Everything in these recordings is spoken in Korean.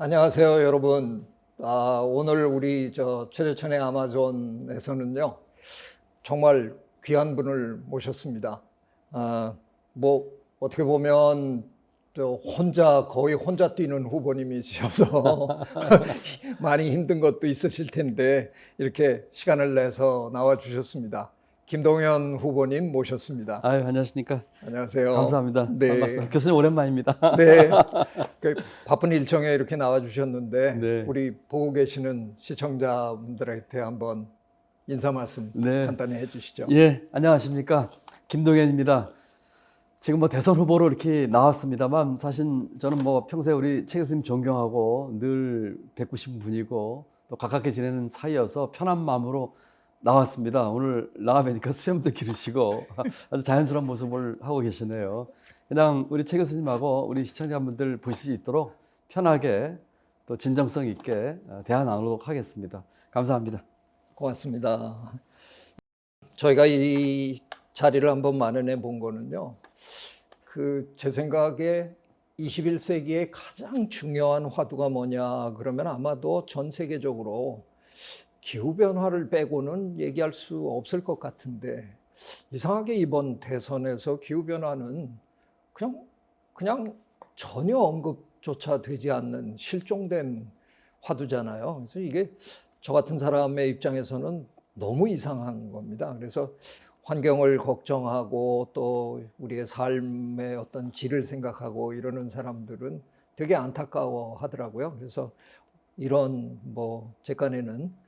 안녕하세요, 여러분. 오늘 우리 최재천의 아마존에서는요, 정말 귀한 분을 모셨습니다. 어떻게 보면 거의 혼자 뛰는 후보님이셔서 많이 힘든 것도 있으실 텐데 이렇게 시간을 내서 나와 주셨습니다. 김동연 후보님 모셨습니다. 아유, 안녕하십니까. 안녕하세요. 감사합니다. 네. 반갑습니다. 교수님 오랜만입니다. 네. 바쁜 일정에 이렇게 나와 주셨는데 네. 우리 보고 계시는 시청자분들한테 한번 인사 말씀 네. 간단히 해 주시죠. 예, 안녕하십니까. 김동현입니다. 지금 대선 후보로 이렇게 나왔습니다만 사실 저는 평소에 우리 최 교수님 존경하고 늘 뵙고 싶은 분이고 또 가깝게 지내는 사이여서 편한 마음으로 나왔습니다. 오늘 나와뵈니까 수염도 기르시고 아주 자연스러운 모습을 하고 계시네요. 그냥 우리 최 교수님하고 우리 시청자분들 보실 수 있도록 편하게 또 진정성 있게 대화 나누도록 하겠습니다. 감사합니다. 고맙습니다. 저희가 이 자리를 한번 마련해 본 거는요. 제 생각에 21세기의 가장 중요한 화두가 뭐냐 그러면 아마도 전 세계적으로 기후변화를 빼고는 얘기할 수 없을 것 같은데 이상하게 이번 대선에서 기후변화는 그냥 전혀 언급조차 되지 않는 실종된 화두잖아요. 그래서 이게 저 같은 사람의 입장에서는 너무 이상한 겁니다. 그래서 환경을 걱정하고 또 우리의 삶의 어떤 질을 생각하고 이러는 사람들은 되게 안타까워 하더라고요. 그래서 이런 제 깐에는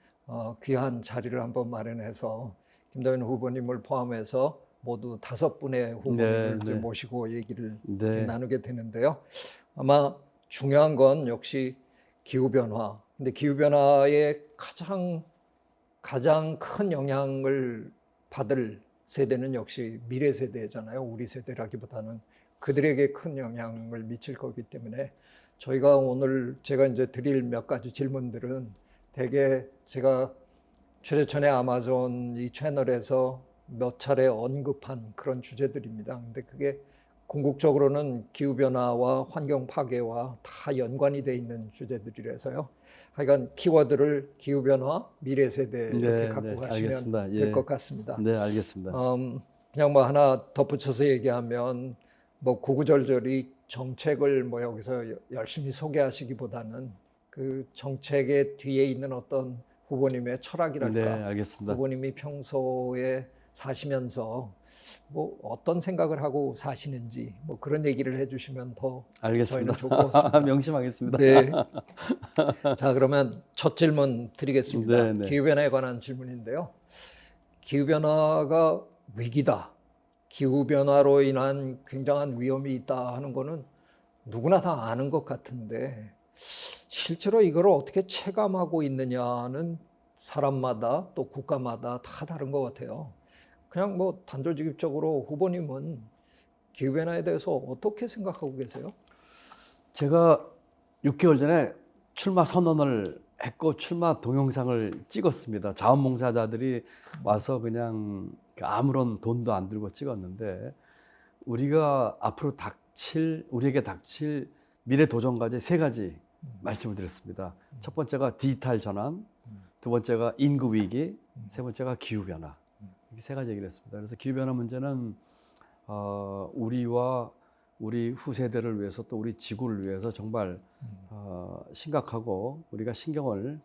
귀한 자리를 한번 마련해서 김동연 후보님을 포함해서 모두 5분의 후보님을 네. 모시고 얘기를 네. 나누게 되는데요. 아마 중요한 건 역시 기후변화. 근데 기후변화의 가장 큰 영향을 받을 세대는 역시 미래 세대잖아요. 우리 세대라기보다는 그들에게 큰 영향을 미칠 거기 때문에 저희가 오늘 제가 이제 드릴 몇 가지 질문들은 대개 제가 최재천의 아마존 이 채널에서 몇 차례 언급한 그런 주제들입니다. 근데 그게 궁극적으로는 기후변화와 환경 파괴와 다 연관이 돼 있는 주제들이라서요. 하여간 키워드를 기후변화, 미래세대 이렇게 갖고 가시면 될 것 같습니다. 네, 알겠습니다. 그냥 하나 덧붙여서 얘기하면 구구절절히 정책을 여기서 열심히 소개하시기보다는 그 정책의 뒤에 있는 어떤 후보님의 철학이랄까. 네, 알겠습니다. 후보님이 평소에 사시면서 어떤 생각을 하고 사시는지 그런 얘기를 해주시면 더 알겠습니다. 저희는 좋을 것 같습니다. 명심하겠습니다. 네. 자, 그러면 첫 질문 드리겠습니다. 네. 기후변화에 관한 질문인데요. 기후변화가 위기다. 기후변화로 인한 굉장한 위험이 있다 하는 거는 누구나 다 아는 것 같은데 실제로 이걸 어떻게 체감하고 있느냐는 사람마다 또 국가마다 다 다른 것 같아요. 그냥 단도직입적으로 후보님은 기후변화에 대해서 어떻게 생각하고 계세요? 제가 6개월 전에 출마 선언을 했고 출마 동영상을 찍었습니다. 자원봉사자들이 와서 그냥 아무런 돈도 안 들고 찍었는데 우리가 앞으로 우리에게 닥칠 미래 도전 과제 3가지 말씀을 드렸습니다. 첫 번째가 디지털 전환, 두 번째가 인구 위기, 세 번째가 기후 변화. 이렇게 3가지 얘기를 했습니다. 그래서 기후 변화 문제는 우리와 우리 후세대를 위해서 또 우리 지구를 위해서 정말 심각하고 우리가 신경을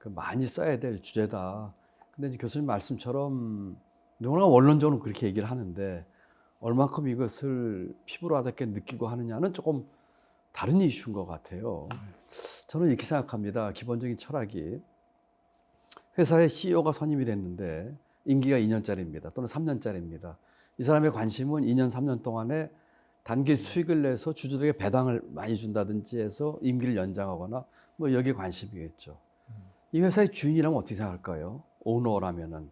많이 써야 될 주제다. 근데 이제 교수님 말씀처럼 누구나 원론적으로 그렇게 얘기를 하는데 얼만큼 이것을 피부로 와닿게 느끼고 하느냐는 조금 다른 이슈인 것 같아요. 저는 이렇게 생각합니다. 기본적인 철학이 회사의 CEO가 선임이 됐는데 임기가 2년짜리입니다. 또는 3년짜리입니다. 이 사람의 관심은 2년, 3년 동안에 단기 수익을 내서 주주들에게 배당을 많이 준다든지 해서 임기를 연장하거나 여기에 관심이겠죠. 이 회사의 주인이라면 어떻게 생각할까요? 오너라면은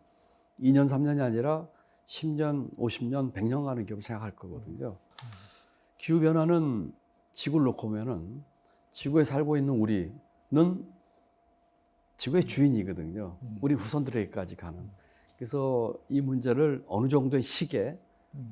2년, 3년이 아니라 10년, 50년, 100년 가는 기업을 생각할 거거든요. 기후변화는 지구를 놓고 보면은 지구에 살고 있는 우리는 지구의 주인이거든요. 우리 후손들에게까지 가는. 그래서 이 문제를 어느 정도의 시계,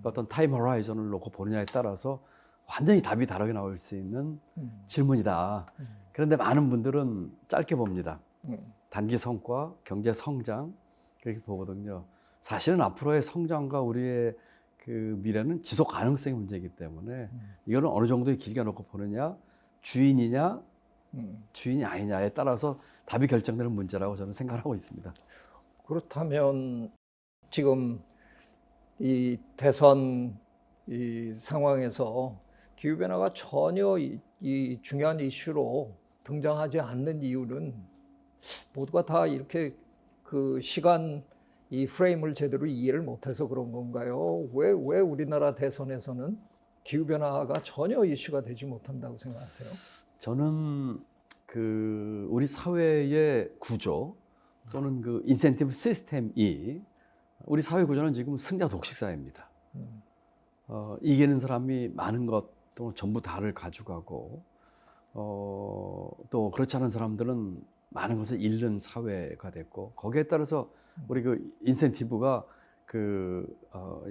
어떤 타임 호라이즌을 놓고 보느냐에 따라서 완전히 답이 다르게 나올 수 있는 질문이다. 그런데 많은 분들은 짧게 봅니다. 음, 단기 성과, 경제 성장 그렇게 보거든요. 사실은 앞으로의 성장과 우리의 그 미래는 지속 가능성의 문제이기 때문에 이거는 어느 정도 길게 놓고 보느냐, 주인이냐, 주인이 아니냐에 따라서 답이 결정되는 문제라고 저는 생각하고 있습니다. 그렇다면 지금 이 대선 이 상황에서 기후변화가 전혀 이 중요한 이슈로 등장하지 않는 이유는 모두가 다 이렇게 그 시간 이 프레임을 제대로 이해를 못해서 그런 건가요? 왜 우리나라 대선에서는 기후변화가 전혀 이슈가 되지 못한다고 생각하세요? 저는 그 우리 사회의 구조 또는 그 인센티브 시스템이 우리 사회 구조는 지금 승자 독식 사회입니다. 이기는 사람이 많은 것 또는 전부 다를 가져가고 또 그렇지 않은 사람들은 많은 것을 잃는 사회가 됐고 거기에 따라서 우리 그 인센티브가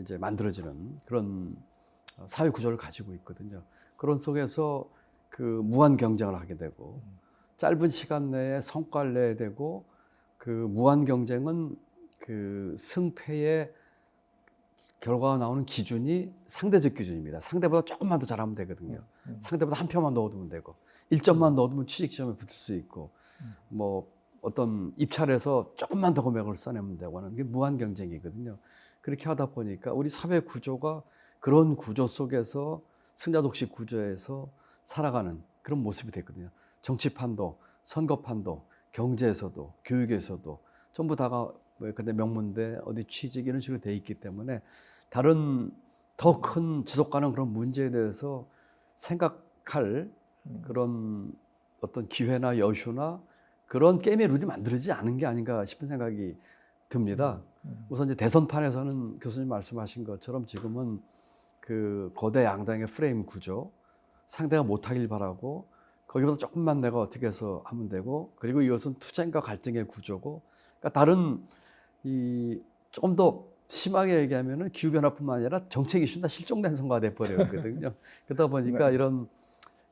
이제 만들어지는 그런 사회 구조를 가지고 있거든요. 그런 속에서 그 무한 경쟁을 하게 되고 짧은 시간 내에 성과를 내야 되고 그 무한 경쟁은 그 승패의 결과가 나오는 기준이 상대적 기준입니다. 상대보다 조금만 더 잘하면 되거든요. 상대보다 한 표만 더 얻으면 되고 1점만 더 얻으면 취직 시험에 붙을 수 있고 뭐 어떤 입찰에서 조금만 더 금액을 써내면 되고 하는 게 무한 경쟁이거든요. 그렇게 하다 보니까 우리 사회 구조가 그런 구조 속에서 승자 독식 구조에서 살아가는 그런 모습이 됐거든요. 정치판도, 선거판도, 경제에서도, 교육에서도 전부 다가 근데 명문대 어디 취직 이런 식으로 돼 있기 때문에 다른 더 큰 지속 가능 그런 문제에 대해서 생각할 그런 어떤 기회나 여유나 그런 게임의 룰이 만들어지지 않은 게 아닌가 싶은 생각이 듭니다. 우선 이제 대선판에서는 교수님 말씀하신 것처럼 지금은 그 거대 양당의 프레임 구조, 상대가 못하길 바라고 거기보다 조금만 내가 어떻게 해서 하면 되고 그리고 이것은 투쟁과 갈등의 구조고 그러니까 다른 이 조금 더 심하게 얘기하면은 기후변화뿐만 아니라 정책 이슈는 다 실종된 선거가 돼버렸거든요. 그러다 보니까 네. 이런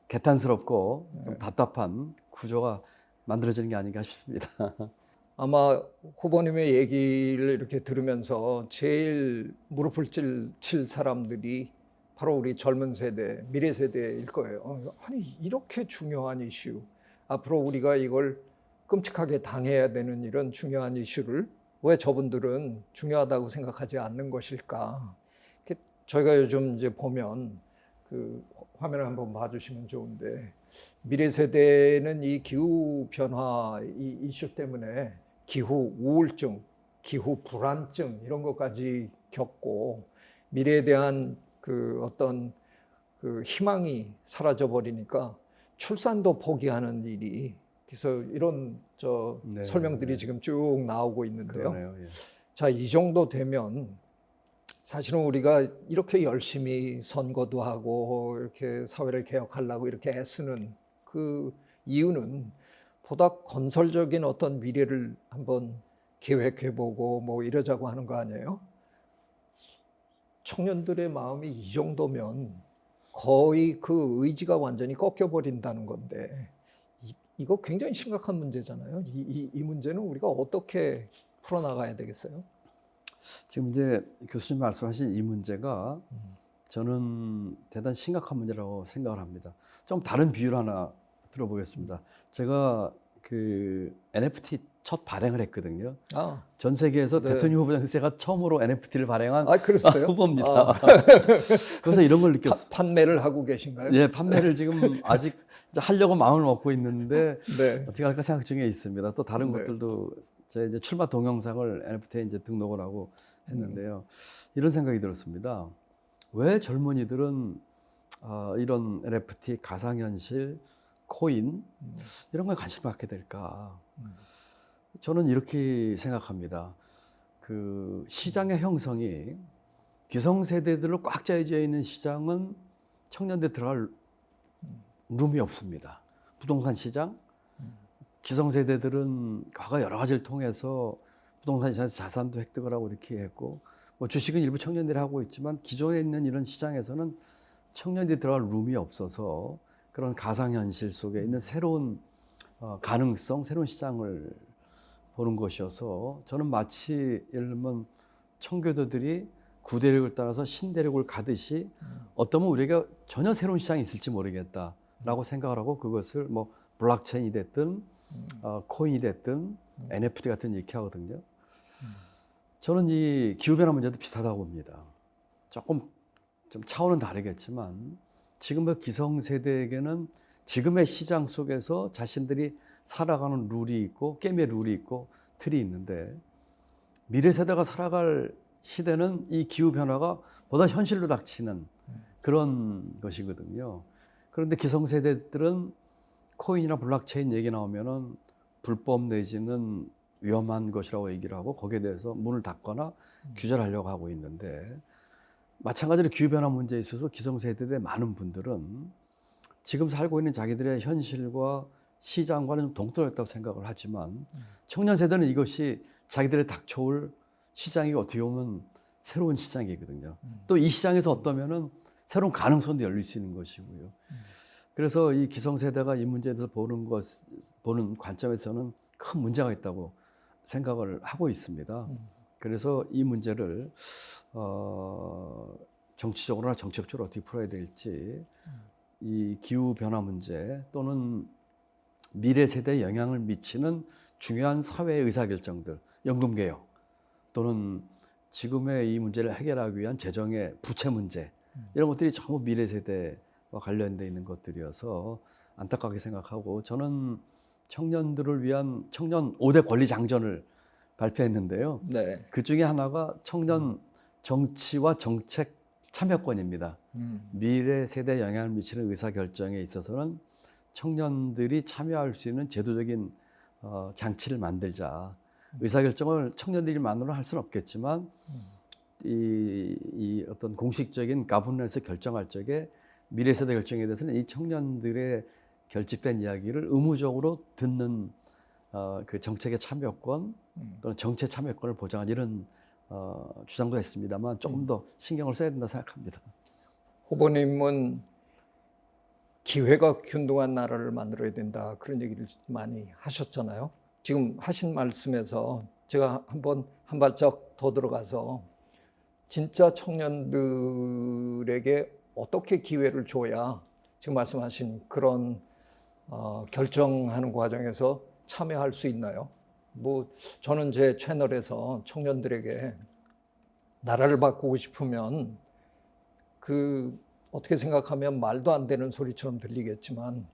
개탄스럽고 좀 답답한 구조가 만들어지는 게 아닌가 싶습니다. 아마 후보님의 얘기를 이렇게 들으면서 제일 무릎을 칠 사람들이 바로 우리 젊은 세대, 미래 세대일 거예요. 아니, 이렇게 중요한 이슈, 앞으로 우리가 이걸 끔찍하게 당해야 되는 이런 중요한 이슈를 왜 저분들은 중요하다고 생각하지 않는 것일까? 저희가 요즘 이제 보면 그 화면을 한번 봐주시면 좋은데 미래 세대는 이 기후 변화 이 이슈 때문에 기후 우울증, 기후 불안증 이런 것까지 겪고 미래에 대한 그 어떤 그 희망이 사라져 버리니까 출산도 포기하는 일이 그래서 이런 네, 설명들이 네. 지금 쭉 나오고 있는데요. 그러네요. 예. 자, 이 정도 되면 사실은 우리가 이렇게 열심히 선거도 하고 이렇게 사회를 개혁하려고 이렇게 애쓰는 그 이유는 보다 건설적인 어떤 미래를 한번 계획해보고 뭐 이러자고 하는 거 아니에요? 청년들의 마음이 이 정도면 거의 그 의지가 완전히 꺾여버린다는 건데 이거 굉장히 심각한 문제잖아요. 이 문제는 우리가 어떻게 풀어나가야 되겠어요? 지금 이제 교수님 말씀하신 이 문제가 저는 대단히 심각한 문제라고 생각을 합니다. 좀 다른 비유를 하나 들어보겠습니다. 제가 그 NFT 첫 발행을 했거든요. 아, 전 세계에서 네. 대통령 후보 중에서 처음으로 NFT를 발행한 그랬어요? 후보입니다. 아, 그래서 이런 걸 느꼈어요. 판매를 하고 계신가요? 예, 판매를 지금 아직 이제 하려고 마음을 먹고 있는데 네. 어떻게 할까 생각 중에 있습니다. 또 다른 네. 것들도 제 이제 출마 동영상을 NFT에 이제 등록을 하고 했는데요. 이런 생각이 들었습니다. 왜 젊은이들은 이런 NFT, 가상현실, 코인 이런 거에 관심을 갖게 될까? 저는 이렇게 생각합니다. 그 시장의 형성이 기성세대들로 꽉 짜여져 있는 시장은 청년들 들어갈 룸이 없습니다. 부동산 시장, 기성세대들은 과거 여러 가지를 통해서 부동산 시장에서 자산도 획득을 하고 이렇게 했고 뭐 주식은 일부 청년들이 하고 있지만 기존에 있는 이런 시장에서는 청년들이 들어갈 룸이 없어서 그런 가상현실 속에 있는 새로운 가능성, 새로운 시장을 보는 것이어서 저는 마치 예를 들면 청교도들이 구대륙을 따라서 신대륙을 가듯이 어쩌면 우리가 전혀 새로운 시장이 있을지 모르겠다라고 생각을 하고 그것을 뭐 블록체인이 됐든 코인이 됐든 NFT 같은 이렇게 하거든요. 저는 이 기후변화 문제도 비슷하다고 봅니다. 조금 좀 차원은 다르겠지만 지금의 기성세대에게는 지금의 시장 속에서 자신들이 살아가는 룰이 있고 게임의 룰이 있고 틀이 있는데 미래 세대가 살아갈 시대는 이 기후변화가 보다 현실로 닥치는 그런 것이거든요. 그런데 기성세대들은 코인이나 블록체인 얘기 나오면은 불법 내지는 위험한 것이라고 얘기를 하고 거기에 대해서 문을 닫거나 규제를 하려고 하고 있는데 마찬가지로 기후변화 문제에 있어서 기성세대의 많은 분들은 지금 살고 있는 자기들의 현실과 시장과는 좀 동떨어졌다고 생각을 하지만 청년 세대는 이것이 자기들의 닥쳐올 시장이 어떻게 보면 새로운 시장이거든요. 또 이 시장에서 어떠면은 새로운 가능성도 열릴 수 있는 것이고요. 그래서 이 기성세대가 이 문제에 대해서 보는 관점에서는 큰 문제가 있다고 생각을 하고 있습니다. 그래서 이 문제를 정치적으로나 정책적으로 어떻게 풀어야 될지 이 기후 변화 문제 또는 미래 세대에 영향을 미치는 중요한 사회 의사 결정들, 연금 개혁 또는 지금의 이 문제를 해결하기 위한 재정의 부채 문제 이런 것들이 전부 미래 세대와 관련돼 있는 것들이어서 안타깝게 생각하고 저는 청년들을 위한 청년 5대 권리 장전을 발표했는데요. 네. 그 중에 하나가 청년 정치와 정책 참여권입니다. 미래 세대에 영향을 미치는 의사결정에 있어서는 청년들이 참여할 수 있는 제도적인 장치를 만들자. 의사결정을 청년들이만으로 할 수는 없겠지만 이 어떤 공식적인 가버넌스 결정할 적에 미래 세대 결정에 대해서는 이 청년들의 결집된 이야기를 의무적으로 듣는 그 정책의 참여권 또는 정책 참여권을 보장한 이런 주장도 했습니다만 조금 더 신경을 써야 된다 생각합니다. 후보님은 기회가 균등한 나라를 만들어야 된다 그런 얘기를 많이 하셨잖아요. 지금 하신 말씀에서 제가 한번 한 발짝 더 들어가서 진짜 청년들에게 어떻게 기회를 줘야 지금 말씀하신 그런 결정하는 과정에서 참여할 수 있나요? 뭐 저는 제 채널에서 청년들에게 나라를 바꾸고 싶으면 그 어떻게 생각하면 말도 안 되는 소리처럼 들리겠지만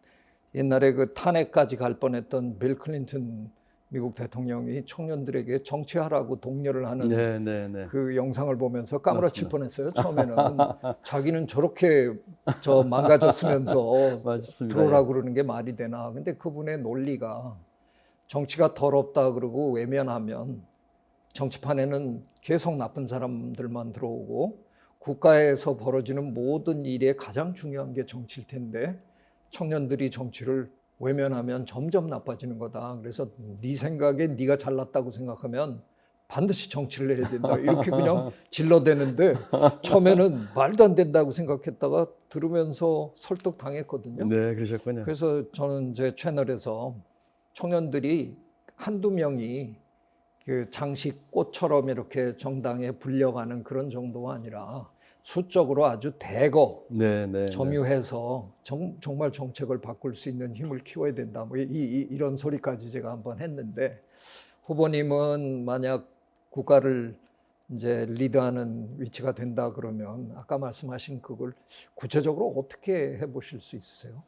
옛날에 그 탄핵까지 갈 뻔했던 빌 클린턴 미국 대통령이 청년들에게 정치하라고 독려를 하는 그 영상을 보면서 까무러칠 뻔했어요. 처음에는 자기는 저렇게 망가졌으면서 들어오라고 그러는 게 말이 되나. 근데 그분의 논리가 정치가 더럽다 그러고 외면하면 정치판에는 계속 나쁜 사람들만 들어오고 국가에서 벌어지는 모든 일에 가장 중요한 게 정치일 텐데 청년들이 정치를 외면하면 점점 나빠지는 거다. 그래서 네 생각에 네가 잘났다고 생각하면 반드시 정치를 해야 된다. 이렇게 그냥 질러대는데 처음에는 말도 안 된다고 생각했다가 들으면서 설득당했거든요. 네, 그러셨군요. 그래서 저는 제 채널에서 청년들이 한두 명이 그 장식 꽃처럼 이렇게 정당에 불려가는 그런 정도가 아니라 수적으로 아주 대거 점유해서 정말 정책을 바꿀 수 있는 힘을 키워야 된다. 뭐 이런 소리까지 제가 한번 했는데 후보님은 만약 국가를 이제 리드하는 위치가 된다 그러면 아까 말씀하신 그걸 구체적으로 어떻게 해보실 수 있으세요?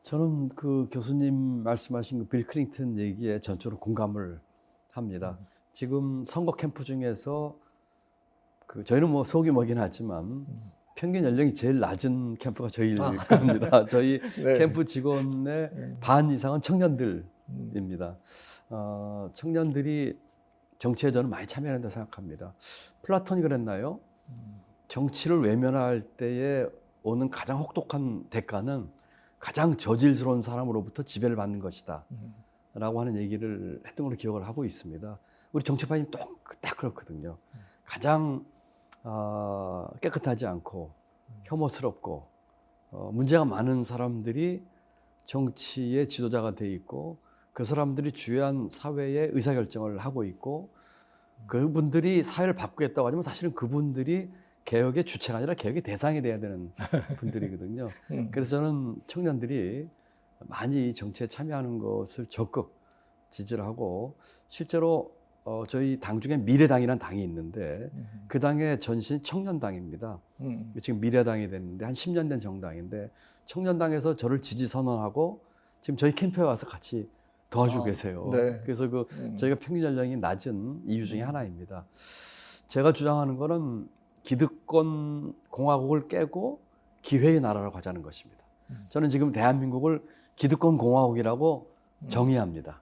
저는 그 교수님 말씀하신 그 빌 클린턴 얘기에 전적으로 공감을 합니다. 지금 선거 캠프 중에서 저희는 뭐 소규모긴 하지만 평균 연령이 제일 낮은 캠프가 저희일 겁니다. 저희 캠프 직원의 반 이상은 청년들입니다. 청년들이 정치에 저는 많이 참여한다고 생각합니다. 플라톤이 그랬나요? 정치를 외면할 때에 오는 가장 혹독한 대가는 가장 저질스러운 사람으로부터 지배를 받는 것이다 라고 하는 얘기를 했던 걸로 기억을 하고 있습니다. 우리 정치판이 딱 그렇거든요. 가장 깨끗하지 않고 혐오스럽고 문제가 많은 사람들이 정치의 지도자가 돼 있고 그 사람들이 주요한 사회의 의사결정을 하고 있고 그분들이 사회를 바꾸겠다고 하지만 사실은 그분들이 개혁의 주체가 아니라 개혁의 대상이 돼야 되는 분들이거든요. 그래서 저는 청년들이 많이 정치에 참여하는 것을 적극 지지를 하고 실제로 저희 당 중에 미래당이라는 당이 있는데 그 당의 전신 청년당입니다. 지금 미래당이 됐는데 한 10년 된 정당인데 청년당에서 저를 지지 선언하고 지금 저희 캠프에 와서 같이 도와주고 계세요. 네. 그래서 저희가 평균 연령이 낮은 이유 중에 하나입니다. 제가 주장하는 거는 기득권 공화국을 깨고 기회의 나라로 가자는 것입니다. 저는 지금 대한민국을 기득권 공화국이라고 정의합니다.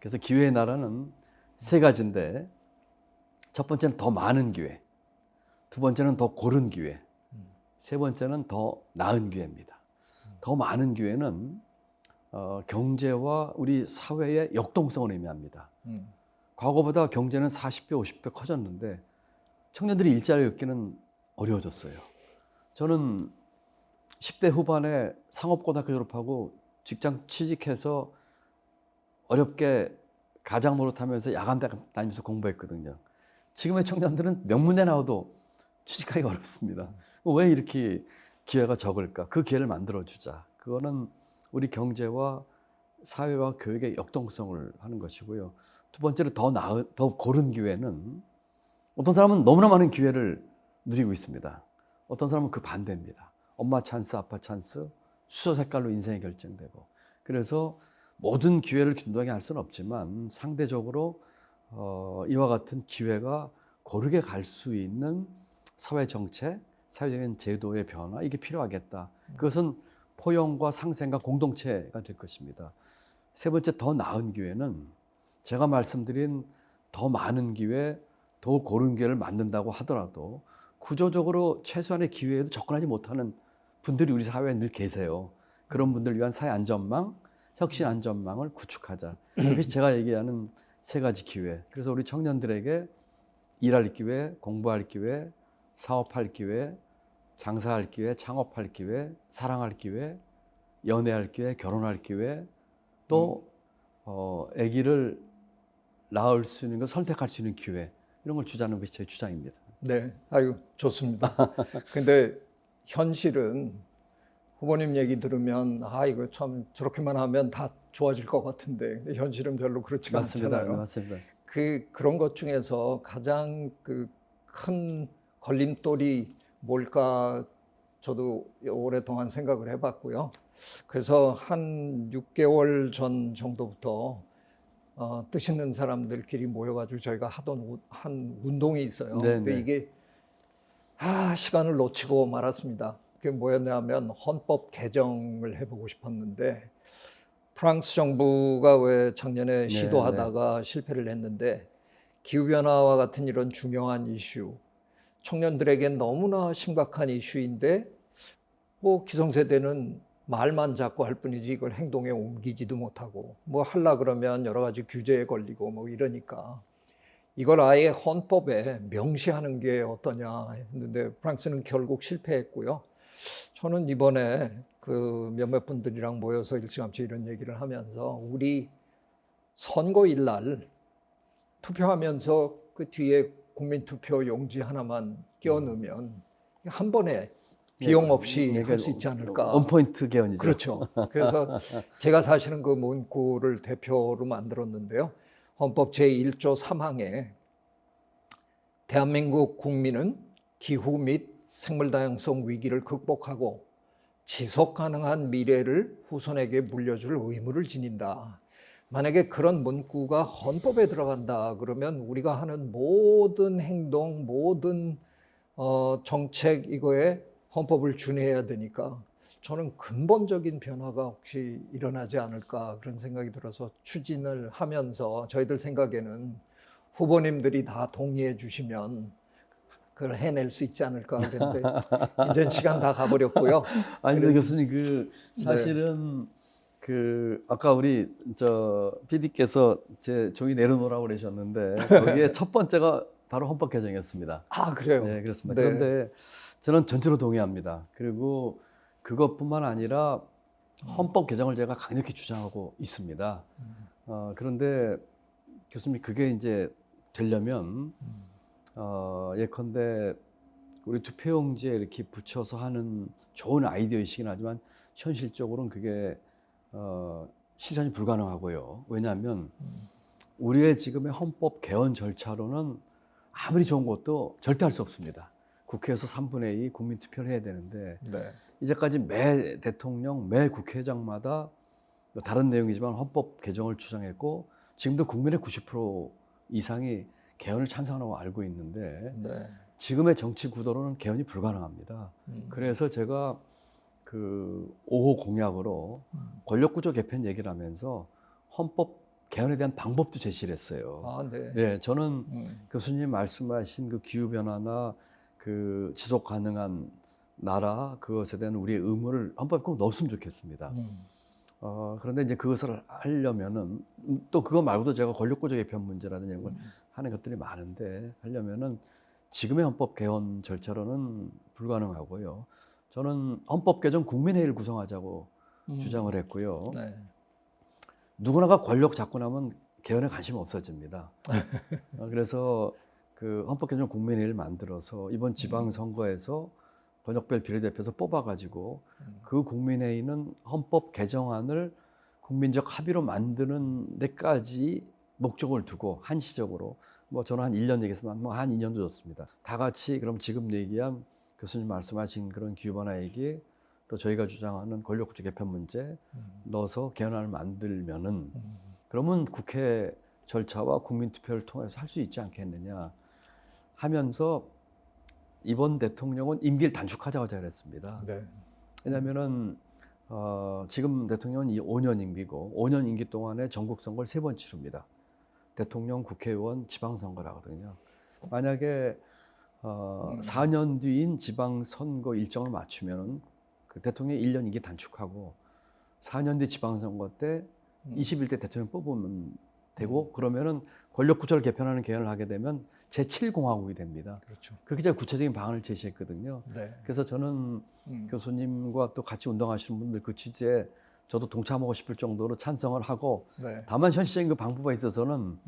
그래서 기회의 나라는 세 가지인데 첫 번째는 더 많은 기회, 두 번째는 더 고른 기회, 세 번째는 더 나은 기회입니다. 더 많은 기회는 경제와 우리 사회의 역동성을 의미합니다. 과거보다 경제는 40배, 50배 커졌는데 청년들이 일자리 얻기는 어려워졌어요. 저는 10대 후반에 상업고등학교 졸업하고 직장 취직해서 어렵게 가장 노릇하면서 야간대 다니면서 공부했거든요. 지금의 청년들은 명문대 나와도 취직하기가 어렵습니다. 왜 이렇게 기회가 적을까? 그 기회를 만들어주자. 그거는 우리 경제와 사회와 교육의 역동성을 하는 것이고요. 두 번째로 더 고른 기회는 어떤 사람은 너무나 많은 기회를 누리고 있습니다. 어떤 사람은 그 반대입니다. 엄마 찬스, 아빠 찬스, 수저 색깔로 인생이 결정되고. 그래서 모든 기회를 균등하게 할 수는 없지만 상대적으로 이와 같은 기회가 고르게 갈 수 있는 사회 정책, 사회적인 제도의 변화 이게 필요하겠다. 그것은 포용과 상생과 공동체가 될 것입니다. 세 번째 더 나은 기회는 제가 말씀드린 더 많은 기회, 더 고른 기회를 만든다고 하더라도 구조적으로 최소한의 기회에도 접근하지 못하는 분들이 우리 사회에 늘 계세요. 그런 분들을 위한 사회 안전망, 혁신 안전망을 구축하자. 그것이 제가 얘기하는 세 가지 기회. 그래서 우리 청년들에게 일할 기회, 공부할 기회, 사업할 기회, 장사할 기회, 창업할 기회, 사랑할 기회, 연애할 기회, 결혼할 기회, 또 아기를 낳을 수 있는 것, 선택할 수 있는 기회 이런 걸 주자는 것이 제 주장입니다. 네, 아유 좋습니다. 근데 현실은 후보님 얘기 들으면 이거 참 저렇게만 하면 다 좋아질 것 같은데 근데 현실은 별로 그렇지가 않잖아요. 맞습니다. 그런 것 중에서 가장 큰 걸림돌이 뭘까 저도 오랫동안 생각을 해봤고요. 그래서 한 6개월 전 정도부터 뜻 있는 사람들끼리 모여가지고 저희가 하던 한 운동이 있어요. 근데 이게 시간을 놓치고 말았습니다. 그게 뭐였냐면 헌법 개정을 해보고 싶었는데 프랑스 정부가 왜 작년에 시도하다가 실패를 했는데 기후변화와 같은 이런 중요한 이슈, 청년들에겐 너무나 심각한 이슈인데 뭐 기성세대는 말만 자꾸 할 뿐이지 이걸 행동에 옮기지도 못하고 뭐 하려 그러면 여러 가지 규제에 걸리고 뭐 이러니까 이걸 아예 헌법에 명시하는 게 어떠냐 했는데 프랑스는 결국 실패했고요. 저는 이번에 그 몇몇 분들이랑 모여서 일찌감치 이런 얘기를 하면서 우리 선거일 날 투표하면서 그 뒤에 국민투표 용지 하나만 끼워 넣으면 한 번에 비용 없이 할 수 있지 않을까. 원포인트 개헌이죠. 그렇죠. 그래서 제가 사실은 그 문구를 대표로 만들었는데요. 헌법 제1조 3항에 대한민국 국민은 기후 및 생물 다양성 위기를 극복하고 지속 가능한 미래를 후손에게 물려줄 의무를 지닌다. 만약에 그런 문구가 헌법에 들어간다 그러면 우리가 하는 모든 행동, 모든 정책 이거에 헌법을 준해야 되니까 저는 근본적인 변화가 혹시 일어나지 않을까 그런 생각이 들어서 추진을 하면서 저희들 생각에는 후보님들이 다 동의해 주시면 그걸 해낼 수 있지 않을까 그랬는데 이제 시간 다 가버렸고요. 아니 근데 교수님 사실은 아까 우리 PD께서 제 종이 내려놓으라고 그러셨는데 거기에 첫 번째가 바로 헌법 개정이었습니다. 그래요? 네, 그렇습니다. 네. 그런데 저는 전체로 동의합니다. 그리고 그것뿐만 아니라 헌법 개정을 제가 강력히 주장하고 있습니다. 그런데 교수님 그게 이제 되려면 예컨대 우리 투표용지에 이렇게 붙여서 하는 좋은 아이디어이시긴 하지만 현실적으로는 그게 실현이 불가능하고요. 왜냐하면 우리의 지금의 헌법 개헌 절차로는 아무리 좋은 것도 절대 할 수 없습니다. 국회에서 3분의 2 국민 투표를 해야 되는데 네. 이제까지 매 대통령, 매 국회의장마다 뭐 다른 내용이지만 헌법 개정을 주장했고 지금도 국민의 90% 이상이 개헌을 찬성하고 알고 있는데 네. 지금의 정치 구도로는 개헌이 불가능합니다. 그래서 제가 그 5호 공약으로 권력구조 개편 얘기를 하면서 헌법 개헌에 대한 방법도 제시를 했어요. 아, 네. 네, 저는 교수님 말씀하신 그 기후변화나 그 지속 가능한 나라 그것에 대한 우리의 의무를 헌법에 꼭 넣었으면 좋겠습니다. 그런데 이제 그것을 하려면은 또 그거 말고도 제가 권력구조 개편 문제라든지 이런 걸 하는 것들이 많은데 하려면은 지금의 헌법 개헌 절차로는 불가능하고요. 저는 헌법 개정 국민회의를 구성하자고 주장을 했고요. 네. 누구나가 권력 잡고 나면 개헌에 관심이 없어집니다. 그래서 그 헌법 개정 국민회의를 만들어서 이번 지방선거에서 권역별 비례대표에서 뽑아가지고 그 국민회의는 헌법 개정안을 국민적 합의로 만드는 데까지 목적을 두고 한시적으로 뭐 저는 한 1년 얘기했으면 뭐 한 2년도 좋습니다. 다 같이 그럼 지금 얘기한 교수님 말씀하신 그런 기후변화 얘기 또 저희가 주장하는 권력구조 개편 문제 넣어서 개헌안을 만들면은 그러면 국회 절차와 국민투표를 통해서 할 수 있지 않겠느냐 하면서 이번 대통령은 임기를 단축하자고 제가 했습니다. 네. 왜냐하면은 지금 대통령은 5년 임기고 5년 임기 동안에 전국 선거를 3번 치릅니다. 대통령, 국회의원, 지방선거를 하거든요. 만약에 4년 뒤인 지방선거 일정을 맞추면은 그 대통령이 1년 임기 단축하고 4년 뒤 지방선거 때 21대 대통령 뽑으면 되고 그러면은 권력구조를 개편하는 개헌을 하게 되면 제7공화국이 됩니다. 그렇죠. 그렇게 제가 구체적인 방안을 제시했거든요. 네. 그래서 저는 교수님과 또 같이 운동하시는 분들 그 취지에 저도 동참하고 싶을 정도로 찬성을 하고 네. 다만 현실적인 그 방법에 있어서는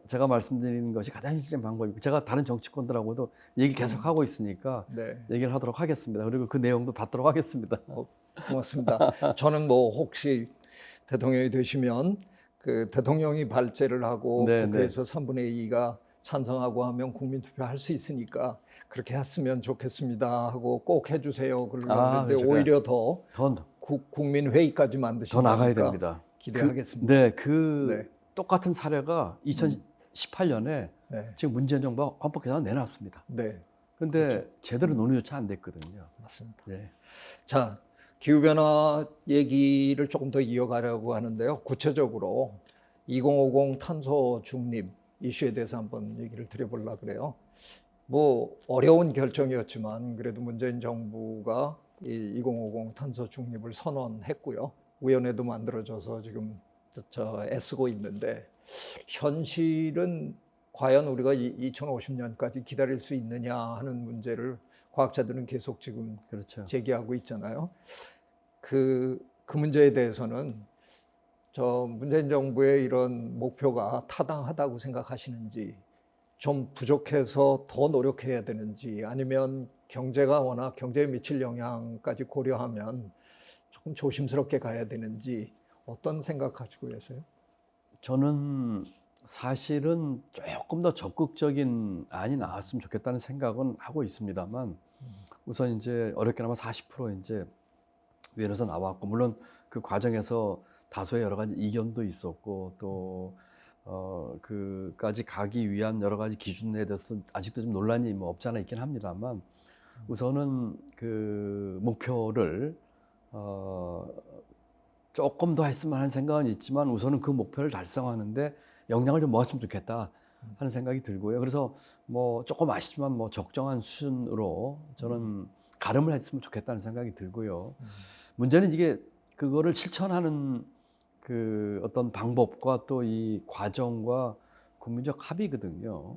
제가 말씀드리는 것이 가장 현실적인 방법이고 제가 다른 정치권들하고도 얘기 계속 하고 있으니까 네. 얘기를 하도록 하겠습니다. 그리고 그 내용도 받도록 하겠습니다. 고맙습니다. 저는 뭐 혹시 대통령이 되시면 그 대통령이 발제를 하고 네, 국회에서 3분의 2가 찬성하고 하면 국민투표 할 수 있으니까 그렇게 했으면 좋겠습니다 하고 꼭 해주세요. 그러는데 그렇죠. 오히려 더 더 국민회의까지 더 만드신다니까 나가야 됩니다. 기대하겠습니다. 네, 똑같은 사례가 2018년에 네. 지금 문재인 정부가 헌법 개정안 내놨습니다. 네, 그런데 제대로 논의조차 안 됐거든요. 맞습니다. 네. 자, 기후변화 얘기를 조금 더 이어가려고 하는데요. 구체적으로 2050 탄소 중립 이슈에 대해서 한번 얘기를 드려보려고 그래요. 뭐 어려운 결정이었지만 그래도 문재인 정부가 이 2050 탄소 중립을 선언했고요. 위원회도 만들어져서 지금 애쓰고 있는데 현실은 과연 우리가 2050년까지 기다릴 수 있느냐 하는 문제를 과학자들은 계속 지금 그렇죠. 제기하고 있잖아요. 그 문제에 대해서는 문재인 정부의 이런 목표가 타당하다고 생각하시는지, 좀 부족해서 더 노력해야 되는지, 아니면 경제가 워낙 경제에 미칠 영향까지 고려하면 조금 조심스럽게 가야 되는지 어떤 생각 가지고 계세요? 저는 사실은 조금 더 적극적인 안이 나왔으면 좋겠다는 생각은 하고 있습니다만 우선 이제 어렵게나마 40% 이제 위원회에서 나왔고 물론 그 과정에서 다소의 여러 가지 이견도 있었고 또 그까지 가기 위한 여러 가지 기준에 대해서 아직도 좀 논란이 뭐 없지 않아 있긴 합니다만 우선은 그 목표를 조금 더 했으면 하는 생각은 있지만 우선은 그 목표를 달성하는데 역량을 좀 모았으면 좋겠다 하는 생각이 들고요. 그래서 뭐 조금 아쉽지만 뭐 적정한 수준으로 저는 가름을 했으면 좋겠다는 생각이 들고요. 문제는 이게 그거를 실천하는 그 어떤 방법과 또 이 과정과 국민적 합의거든요.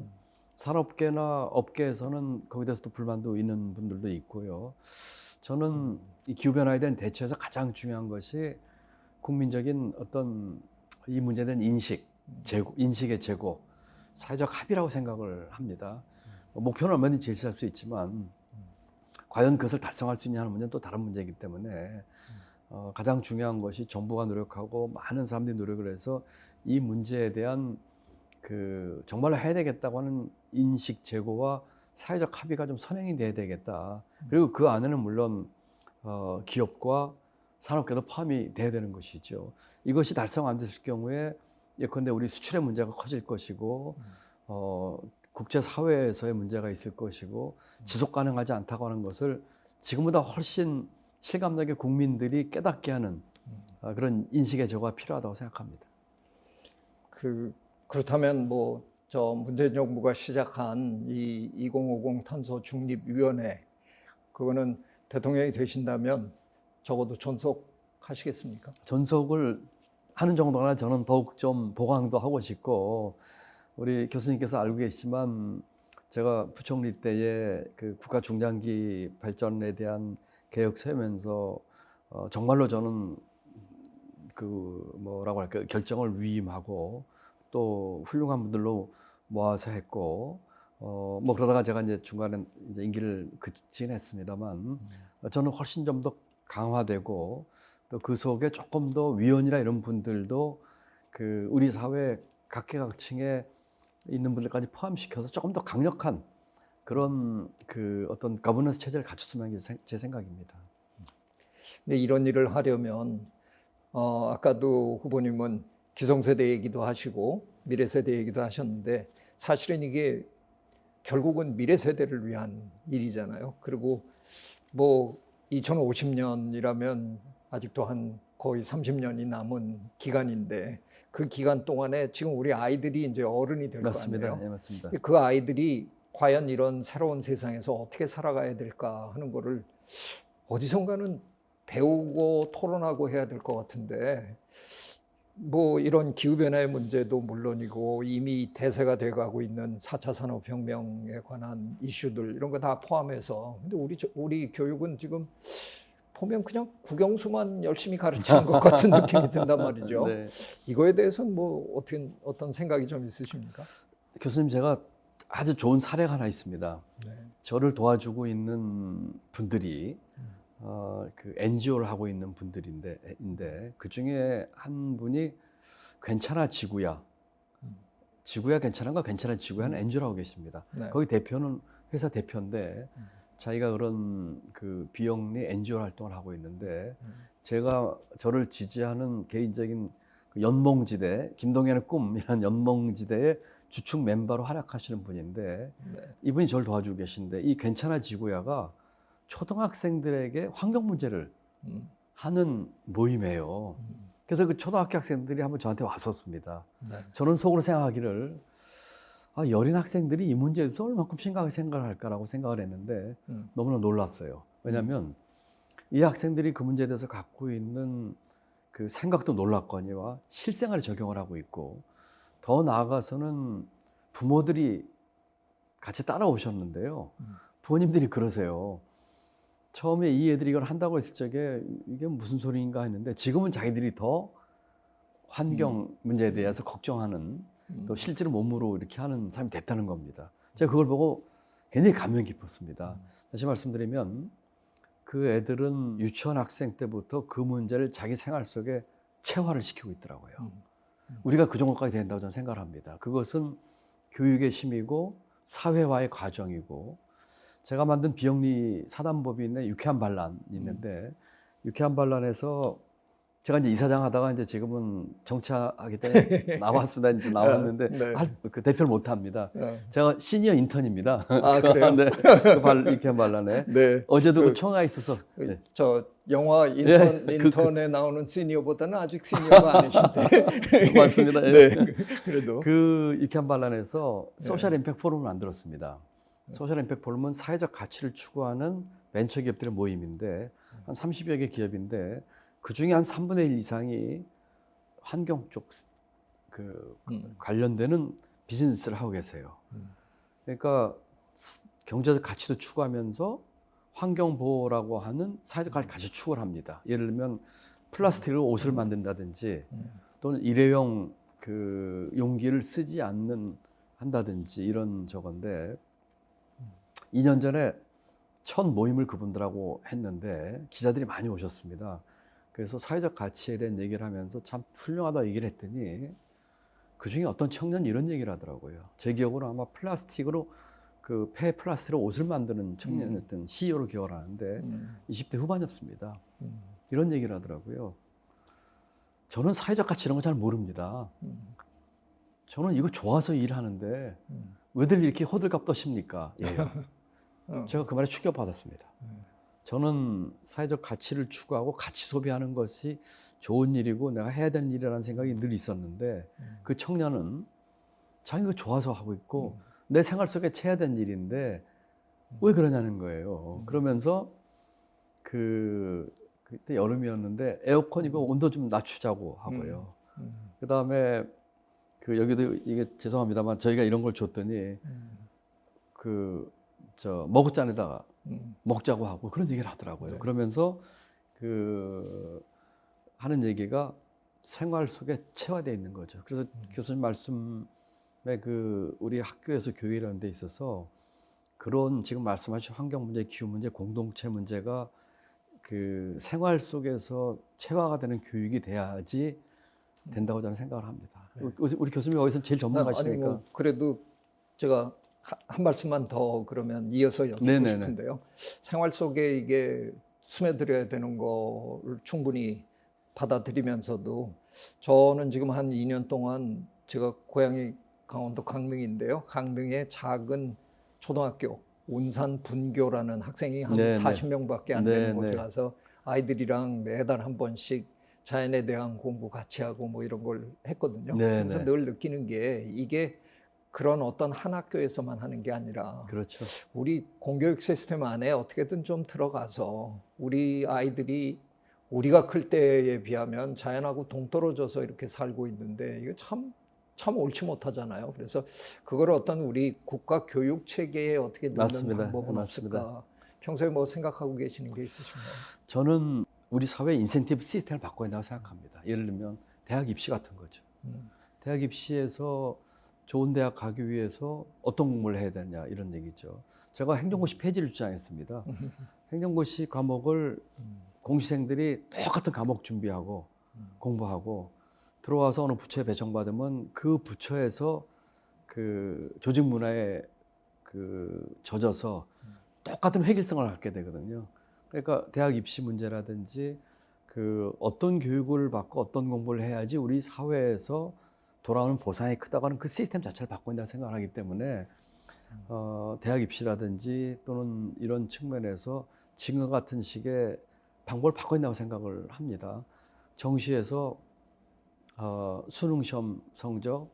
산업계나 업계에서는 거기에 대해서 또 불만도 있는 분들도 있고요. 저는 이 기후변화에 대한 대처에서 가장 중요한 것이 국민적인 어떤 이 문제에 대한 인식의 제고, 사회적 합의라고 생각을 합니다. 목표는 얼마든지 제시할 수 있지만 과연 그것을 달성할 수 있냐 하는 문제는 또 다른 문제이기 때문에 가장 중요한 것이 정부가 노력하고 많은 사람들이 노력을 해서 이 문제에 대한 그 정말로 해야 되겠다고 하는 인식 제고와 사회적 합의가 좀 선행이 돼야 되겠다. 그리고 그 안에는 물론 기업과 산업계도 포함이 돼야 되는 것이죠. 이것이 달성 안 됐을 경우에 예컨대 우리 수출의 문제가 커질 것이고 국제 사회에서의 문제가 있을 것이고 지속 가능하지 않다고 하는 것을 지금보다 훨씬 실감나게 국민들이 깨닫게 하는 그런 인식의 제고가 필요하다고 생각합니다. 그렇다면 뭐 저 문재인 정부가 시작한 이 2050 탄소 중립위원회, 그거는 대통령이 되신다면 적어도 존속하시겠습니까? 존속을 하는 정도나 저는 더욱 좀 보강도 하고 싶고, 우리 교수님께서 알고 계시지만 제가 부총리 때에 그 국가 중장기 발전에 대한 계획 세우면서 정말로 저는 그 뭐라고 할까요, 결정을 위임하고 또 훌륭한 분들로 모아서 했고 뭐 그러다가 제가 이제 중간에 이제 임기를 그치긴 했습니다만 저는 훨씬 좀 더 강화되고 또 그 속에 조금 더 위원이나 이런 분들도 그 우리 사회 각계각층에 있는 분들까지 포함시켜서 조금 더 강력한 그런 그 어떤 거버넌스 체제를 갖췄으면 하는 게 제 생각입니다. 근데 이런 일을 하려면 아까도 후보님은 기성세대 얘기도 하시고 미래세대 얘기도 하셨는데 사실은 이게 결국은 미래세대를 위한 일이잖아요. 그리고 뭐 2050년이라면 아직도 한 거의 30년이 남은 기간인데 그 기간 동안에 지금 우리 아이들이 이제 어른이 될 거 아니에요. 네, 맞습니다. 그 아이들이 과연 이런 새로운 세상에서 어떻게 살아가야 될까 하는 거를 어디선가는 배우고 토론하고 해야 될 것 같은데, 뭐 이런 기후변화의 문제도 물론이고 이미 대세가 돼가고 있는 4차 산업혁명에 관한 이슈들 이런 거 다 포함해서, 근데 우리 교육은 지금 보면 그냥 국영수만 열심히 가르치는 것 같은 느낌이 든단 말이죠. 네. 이거에 대해서는 뭐 어떤 생각이 좀 있으십니까? 교수님, 제가 아주 좋은 사례가 하나 있습니다. 네. 저를 도와주고 있는 분들이 그 NGO를 하고 있는 분들인데 그 중에 한 분이 괜찮아 지구야, 지구야 괜찮은가, 괜찮아 지구야 하는 NGO를 하고 계십니다. 네. 거기 대표는 회사 대표인데 자기가 그런 그 비영리 NGO 활동을 하고 있는데 제가 저를 지지하는 개인적인 그 연몽지대, 김동연의 꿈이라는 연몽지대의 주축 멤버로 활약하시는 분인데 네. 이분이 저를 도와주고 계신데 이 괜찮아 지구야가 초등학생들에게 환경 문제를 하는 모임이에요. 그래서 그 초등학교 학생들이 한번 저한테 왔었습니다. 네. 저는 속으로 생각하기를 여린 학생들이 이 문제에 대해서 얼마큼 심각하게 생각을 할까라고 생각을 했는데 너무나 놀랐어요. 왜냐하면 이 학생들이 그 문제에 대해서 갖고 있는 그 생각도 놀랍거니와 실생활에 적용을 하고 있고, 더 나아가서는 부모들이 같이 따라오셨는데요. 부모님들이 그러세요. 처음에 이 애들이 이걸 한다고 했을 적에 이게 무슨 소리인가 했는데 지금은 자기들이 더 환경 문제에 대해서 걱정하는, 또 실제로 몸으로 이렇게 하는 사람이 됐다는 겁니다. 제가 그걸 보고 굉장히 감명 깊었습니다. 다시 말씀드리면 그 애들은 유치원 학생 때부터 그 문제를 자기 생활 속에 체화를 시키고 있더라고요. 우리가 그 정도까지 된다고 저는 생각을 합니다. 그것은 교육의 힘이고 사회화의 과정이고, 제가 만든 비영리 사단법인의 유쾌한 반란이 있는데 유쾌한 반란에서 제가 이제 이사장 하다가 이제 지금은 정치하기 때문에 나왔습니다. 이제 나왔는데 네. 그 대표를 못 합니다. 네. 제가 시니어 인턴입니다. 아, 그래요? 네. 유쾌한 반란에. 네. 어제도 그 청아에 있어서. 네. 저 영화 예, 인턴에 나오는 시니어보다는 아직 시니어가 아니신데. 맞습니다. 예. 네. 그래도 그 유쾌한 반란에서 소셜 임팩트 포럼을 만들었습니다. 소셜 임팩트 포럼은 사회적 가치를 추구하는 벤처 기업들의 모임인데 한 30여 개 기업인데 그 중에 한 3분의 1 이상이 환경 쪽 그 관련되는 비즈니스를 하고 계세요. 그러니까 경제적 가치도 추구하면서 환경 보호라고 하는 사회적 가치 추구를 합니다. 예를 들면 플라스틱으로 옷을 만든다든지 또는 일회용 그 용기를 쓰지 않는 한다든지 이런 저건데 2년 전에 첫 모임을 그분들하고 했는데 기자들이 많이 오셨습니다. 그래서 사회적 가치에 대한 얘기를 하면서 참 훌륭하다 얘기를 했더니 그중에 어떤 청년이 이런 얘기를 하더라고요. 제 기억으로 아마 플라스틱으로 그 폐 플라스틱으로 옷을 만드는 청년이었던 CEO로 기억을 하는데 20대 후반이었습니다. 이런 얘기를 하더라고요. 저는 사회적 가치 이런 거 잘 모릅니다. 저는 이거 좋아서 일하는데 왜들 이렇게 호들갑 떠십니까? 예. 제가 그 말에 충격받았습니다. 저는 사회적 가치를 추구하고 가치 소비하는 것이 좋은 일이고 내가 해야 되는 일이라는 생각이 늘 있었는데 그 청년은 자기가 좋아서 하고 있고 내 생활 속에 해야 되는 일인데 왜 그러냐는 거예요. 그러면서 그때 여름이었는데 에어컨 이거 온도 좀 낮추자고 하고요. 그 다음에 그 여기도 이게 죄송합니다만 저희가 이런 걸 줬더니 저 머그잔에다가 먹자고 하고 그런 얘기를 하더라고요. 네. 그러면서 하는 얘기가 생활 속에 체화되어 있는 거죠. 그래서 교수님 말씀에 우리 학교에서 교육이라는 데 있어서 그런 지금 말씀하신 환경 문제, 기후 문제, 공동체 문제가 그 생활 속에서 체화가 되는 교육이 돼야지 된다고 저는 생각을 합니다. 네. 우리 교수님 여기서 제일 전문가시니까. 아니, 그래도 제가 한 말씀만 더 그러면 이어서 여쭙고 네네네. 싶은데요. 생활 속에 이게 스며들어야 되는 거를 충분히 받아들이면서도 저는 지금 한 2년 동안 제가 고향이 강원도 강릉인데요. 강릉의 작은 초등학교 온산 분교라는 학생이 한 네네. 40명밖에 안 되는 네네. 곳에 가서 아이들이랑 매달 한 번씩 자연에 대한 공부 같이 하고 뭐 이런 걸 했거든요. 네네. 그래서 늘 느끼는 게 이게 그런 어떤 한 학교에서만 하는 게 아니라 그렇죠. 우리 공교육 시스템 안에 어떻게든 좀 들어가서 우리 아이들이 우리가 클 때에 비하면 자연하고 동떨어져서 이렇게 살고 있는데 이거 참 옳지 못하잖아요. 그래서 그걸 어떤 우리 국가 교육 체계에 어떻게 넣는 맞습니다. 방법은 맞습니다. 없을까? 평소에 뭐 생각하고 계시는 게 있으신가요? 저는 우리 사회 인센티브 시스템을 바꿔야 된다고 생각합니다. 예를 들면 대학 입시 같은 거죠. 대학 입시에서 좋은 대학 가기 위해서 어떤 공부를 해야 되냐 이런 얘기죠. 제가 행정고시 폐지를 주장했습니다. 행정고시 과목을 공시생들이 똑같은 과목 준비하고 공부하고 들어와서 어느 부처에 배정받으면 그 부처에서 그 조직 문화에 젖어서 똑같은 획일성을 갖게 되거든요. 그러니까 대학 입시 문제라든지 어떤 교육을 받고 어떤 공부를 해야지 우리 사회에서 돌아오는 보상이 크다고 하는 그 시스템 자체를 바꾼다고 생각을 하기 때문에 대학 입시라든지 또는 이런 측면에서 지금 같은 식의 방법을 바꿔야 된다고 생각을 합니다. 정시에서 수능 시험 성적으로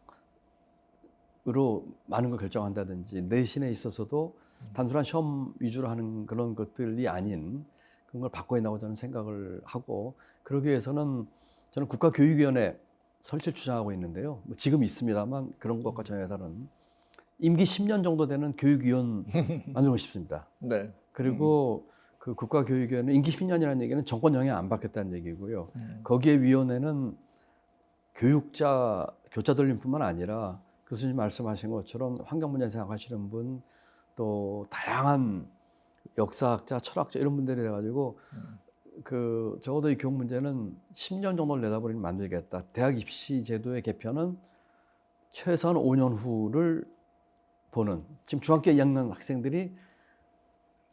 많은 걸 결정한다든지 내신에 있어서도 단순한 시험 위주로 하는 그런 것들이 아닌 그런 걸 바꿔야 된다고 저는 생각을 하고 그러기 위해서는 저는 국가교육위원회 설치를 주장하고 있는데요. 뭐 지금 있습니다만 그런 것과 전혀 다른 임기 10년 정도 되는 교육위원 만들고 싶습니다. 네. 그리고 그 국가교육위원회 임기 10년이라는 얘기는 정권 영향 안 받겠다는 얘기고요. 거기에 위원회는 교차 돌림뿐만 아니라 교수님 말씀하신 것처럼 환경 문제 생각하시는 분, 또 다양한 역사학자, 철학자 이런 분들이 돼가지고 적어도 이 교육 문제는 10년 정도를 내다보니 만들겠다. 대학 입시 제도의 개편은 최소한 5년 후를 보는 지금 중학교 2학년 학생들이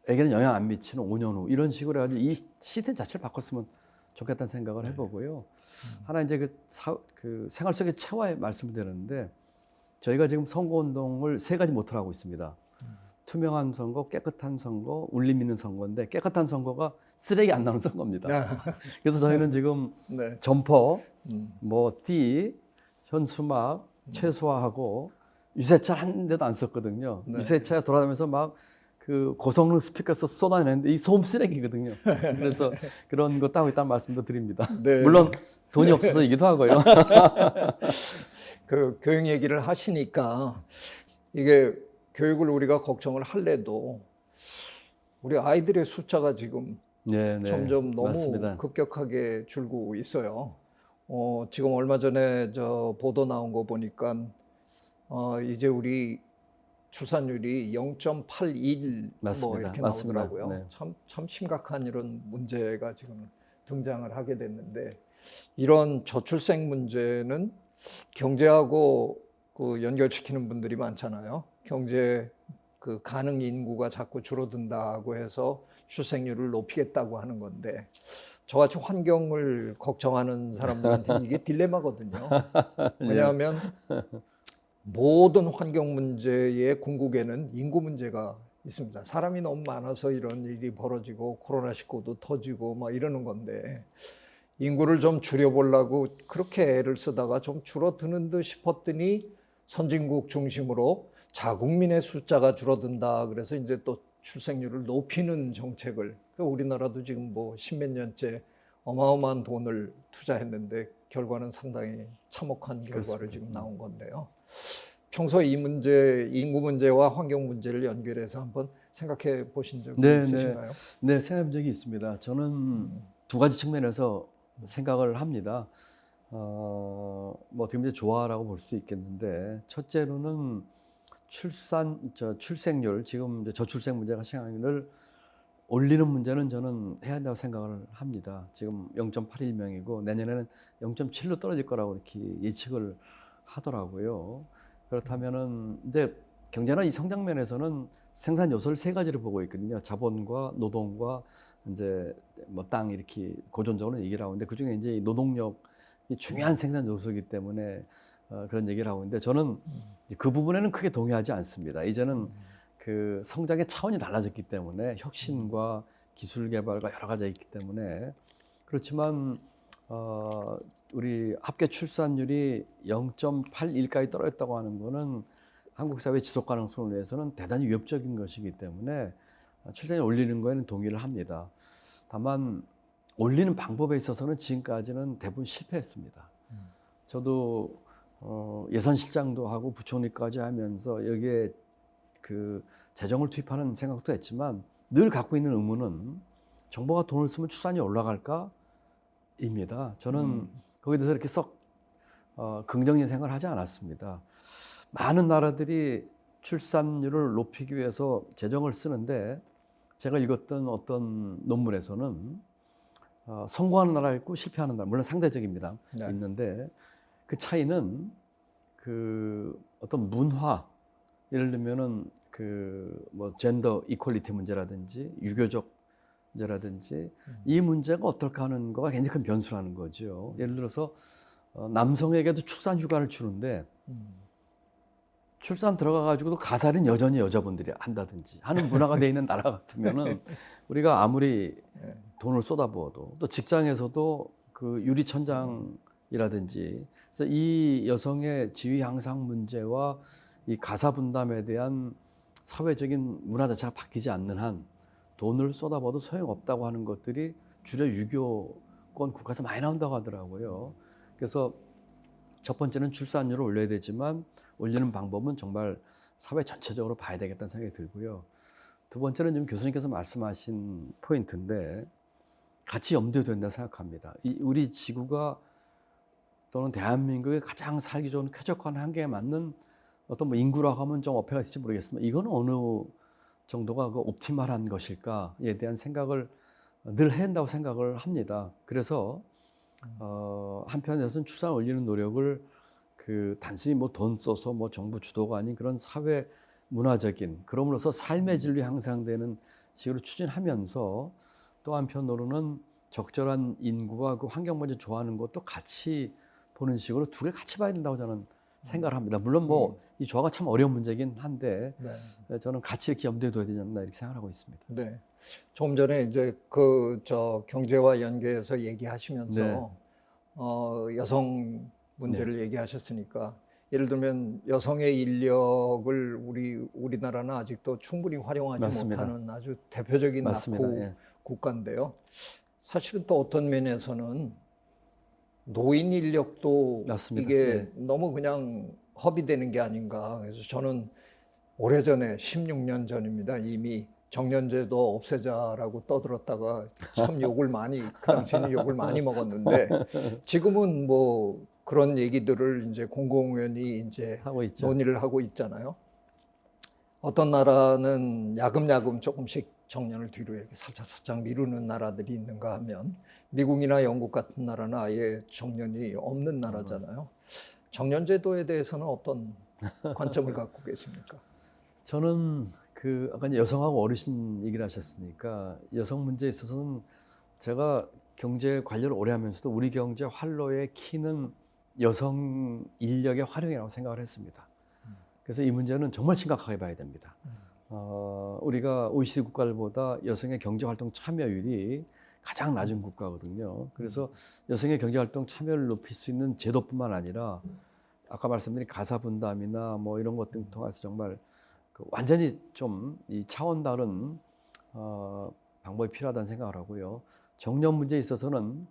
에게는 영향 안 미치는 5년 후 이런 식으로 해가지고 이 시스템 자체를 바꿨으면 좋겠다는 생각을 해보고요. 하나 이제 생활 속의 체화에 말씀을 드렸는데 저희가 지금 선거운동을 3가지 모토로 하고 있습니다. 투명한 선거, 깨끗한 선거, 울림 있는 선거인데 깨끗한 선거가 쓰레기 안 나오는 선거입니다. 그래서 저희는 지금 네. 점퍼, 띠, 현수막 최소화하고 유세차 한 대도 안 썼거든요. 네. 유세차 돌아다니면서 막 고성능 스피커에서 쏟아내는데 이 소음 쓰레기거든요. 그래서 그런 거 따고 있다는 말씀도 드립니다. 네. 물론 돈이 없어서이기도 하고요. 그 교육 얘기를 하시니까 이게 교육을 우리가 걱정을 할래도 우리 아이들의 숫자가 지금 네, 네. 점점 너무 맞습니다. 급격하게 줄고 있어요. 지금 얼마 전에 저 보도 나온 거 보니까 이제 우리 출산율이 0.81 뭐 맞습니다. 이렇게 맞습니다. 나오더라고요. 네. 참 심각한 이런 문제가 지금 등장을 하게 됐는데 이런 저출생 문제는 경제하고 그 연결시키는 분들이 많잖아요. 경제 그 가능 인구가 자꾸 줄어든다고 해서 출생률을 높이겠다고 하는 건데 저같이 환경을 걱정하는 사람들한테는 이게 딜레마거든요. 왜냐하면 모든 환경 문제의 궁극에는 인구 문제가 있습니다. 사람이 너무 많아서 이런 일이 벌어지고 코로나19도 터지고 막 이러는 건데 인구를 좀 줄여보려고 그렇게 애를 쓰다가 좀 줄어드는 듯 싶었더니 선진국 중심으로 자국민의 숫자가 줄어든다. 그래서 이제 또 출생률을 높이는 정책을 우리나라도 지금 뭐 십몇 년째 어마어마한 돈을 투자했는데 결과는 상당히 참혹한 결과를 그렇습니다. 지금 나온 건데요. 평소 이 문제, 인구 문제와 환경 문제를 연결해서 한번 생각해 보신 적이 네, 있으신가요? 네, 생각한 적이 있습니다. 저는 두 가지 측면에서 생각을 합니다. 뭐 어떻게 보면 좋아라고 볼 수도 있겠는데 첫째로는 출생률, 지금 이제 저출생 문제가 심각을 올리는 문제는 저는 해야 한다고 생각을 합니다. 지금 0.81명이고 내년에는 0.7로 떨어질 거라고 이렇게 예측을 하더라고요. 그렇다면은 이제 경제나 이 성장 면에서는 생산 요소를 세 가지를 보고 있거든요. 자본과 노동과 이제 뭐 땅 이렇게 고전적으로 얘기를 하고 있는데 그중에 이제 노동력이 중요한 생산 요소이기 때문에 그런 얘기를 하고 있는데 저는 그 부분에는 크게 동의하지 않습니다. 이제는 그 성장의 차원이 달라졌기 때문에 혁신과 기술 개발과 여러 가지가 있기 때문에 그렇지만 우리 합계 출산율이 0.81까지 떨어졌다고 하는 거는 한국 사회 지속 가능성을 위해서는 대단히 위협적인 것이기 때문에 출산율 올리는 거에는 동의를 합니다. 다만 올리는 방법에 있어서는 지금까지는 대부분 실패했습니다. 저도 예산실장도 하고 부총리까지 하면서 여기에 그 재정을 투입하는 생각도 했지만 늘 갖고 있는 의문은 정부가 돈을 쓰면 출산율이 올라갈까? 입니다. 저는 거기에 대해서 이렇게 썩 긍정적인 생각을 하지 않았습니다. 많은 나라들이 출산율을 높이기 위해서 재정을 쓰는데 제가 읽었던 어떤 논문에서는 성공하는 나라 있고 실패하는 나라, 물론 상대적입니다. 네. 있는데 그 차이는 그 어떤 문화, 예를 들면은 그 뭐 젠더 이퀄리티 문제라든지 유교적 문제라든지 이 문제가 어떨까 하는 거가 굉장히 큰 변수라는 거죠. 예를 들어서 남성에게도 출산 휴가를 주는데 출산 들어가 가지고도 가사는 여전히 여자분들이 한다든지 하는 문화가 돼 있는 나라 같으면은 우리가 아무리 돈을 쏟아부어도 또 직장에서도 그 유리천장이라든지 그래서 이 여성의 지위 향상 문제와 이 가사 분담에 대한 사회적인 문화 자체가 바뀌지 않는 한 돈을 쏟아부어도 소용없다고 하는 것들이 주로 유교권 국가에서 많이 나온다고 하더라고요. 그래서 첫 번째는 출산율을 올려야 되지만 올리는 방법은 정말 사회 전체적으로 봐야 되겠다는 생각이 들고요. 두 번째는 지금 교수님께서 말씀하신 포인트인데 같이 염두에 둔다 생각합니다. 우리 지구가 또는 대한민국의 가장 살기 좋은 쾌적한 환경에 맞는 어떤 뭐 인구라고 하면 좀 어폐가 있을지 모르겠지만 이거는 어느 정도가 그 옵티멀한 것일까에 대한 생각을 늘 해야 한다고 생각을 합니다. 그래서 한편에서는 출산을 올리는 노력을 그 단순히 뭐 돈 써서 뭐 정부 주도가 아닌 그런 사회 문화적인 그럼으로써 삶의 질이 향상되는 식으로 추진하면서 또 한편으로는 적절한 인구와 그 환경 문제 좋아하는 것도 같이 보는 식으로 두 개 같이 봐야 된다고 저는 생각을 합니다. 물론 뭐 이 조화가 참 어려운 문제긴 한데 저는 같이 이렇게 염두에 둬야 되지 않나 이렇게 생각하고 있습니다. 네. 조금 전에 이제 그 경제와 연계해서 얘기하시면서 여성 문제를 얘기하셨으니까 예를 들면 여성의 인력을 우리나라는 아직도 충분히 활용하지 맞습니다. 못하는 아주 대표적인 맞습니다. 낙후 예. 국가인데요. 사실은 또 어떤 면에서는 노인 인력도 맞습니다. 이게 예. 너무 그냥 허비되는 게 아닌가. 그래서 저는 오래전에 16년 전입니다. 이미 정년제도 없애자라고 떠들었다가 참 욕을 많이 그 당시에는 욕을 많이 먹었는데 지금은 뭐 그런 얘기들을 이제 공공연히 이제 하고 있죠. 논의를 하고 있잖아요. 어떤 나라는 야금야금 조금씩 정년을 뒤로 이렇게 살짝살짝 미루는 나라들이 있는가 하면 미국이나 영국 같은 나라는 아예 정년이 없는 나라잖아요. 정년제도에 대해서는 어떤 관점을 갖고 계십니까? 저는 그 아까 이제 여성하고 어르신 얘기를 하셨으니까 여성 문제에 있어서는 제가 경제 관리를 오래 하면서도 우리 경제 활로의 키는 여성 인력의 활용이라고 생각을 했습니다. 그래서 이 문제는 정말 심각하게 봐야 됩니다. 우리가 OECD 국가들보다 여성의 경제활동 참여율이 가장 낮은 국가거든요. 그래서 여성의 경제활동 참여를 높일 수 있는 제도뿐만 아니라 아까 말씀드린 가사 분담이나 뭐 이런 것 등 통해서 정말 그 완전히 좀 이 차원 다른 방법이 필요하다는 생각을 하고요. 정년 문제에 있어서는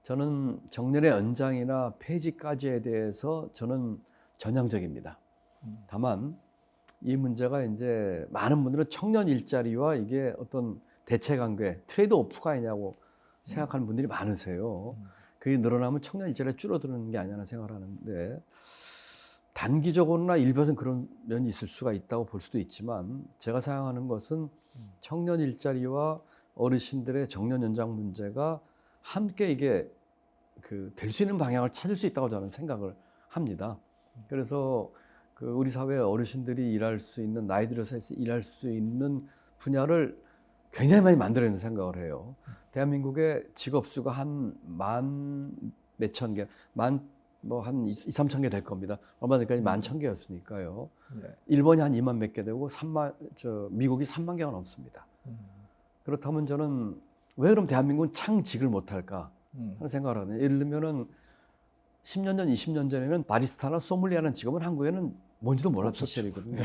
저는 정년의 연장이나 폐지까지에 대해서 저는 전향적입니다. 다만 이 문제가 이제 많은 분들은 청년 일자리와 이게 어떤 대체 관계, 트레이드 오프가 있냐고 생각하는 분들이 많으세요. 그게 늘어나면 청년 일자리가 줄어드는 게 아니냐는 생각을 하는데 단기적으로나 일부에서는 그런 면이 있을 수가 있다고 볼 수도 있지만 제가 생각하는 것은 청년 일자리와 어르신들의 정년 연장 문제가 함께 이게 그 될 수 있는 방향을 찾을 수 있다고 저는 생각을 합니다. 그래서 그 우리 사회 어르신들이 일할 수 있는 나이 들어서 일할 수 있는 분야를 굉장히 많이 만들어내는 생각을 해요. 대한민국의 직업 수가 한 만 몇천 개, 뭐 한 2, 3천 개 될 겁니다. 얼마 전까지 11,000개였으니까요. 네. 일본이 한 2만 몇 개 되고 미국이 3만 개가 넘습니다. 그렇다면 저는 왜 그럼 대한민국은 창직을 못할까 하는 생각을 하거든요. 예를 들면은 10년 전, 20년 전에는 바리스타나 소믈리에라는 직업은 한국에는 뭔지도 몰랐던 시절이거든요.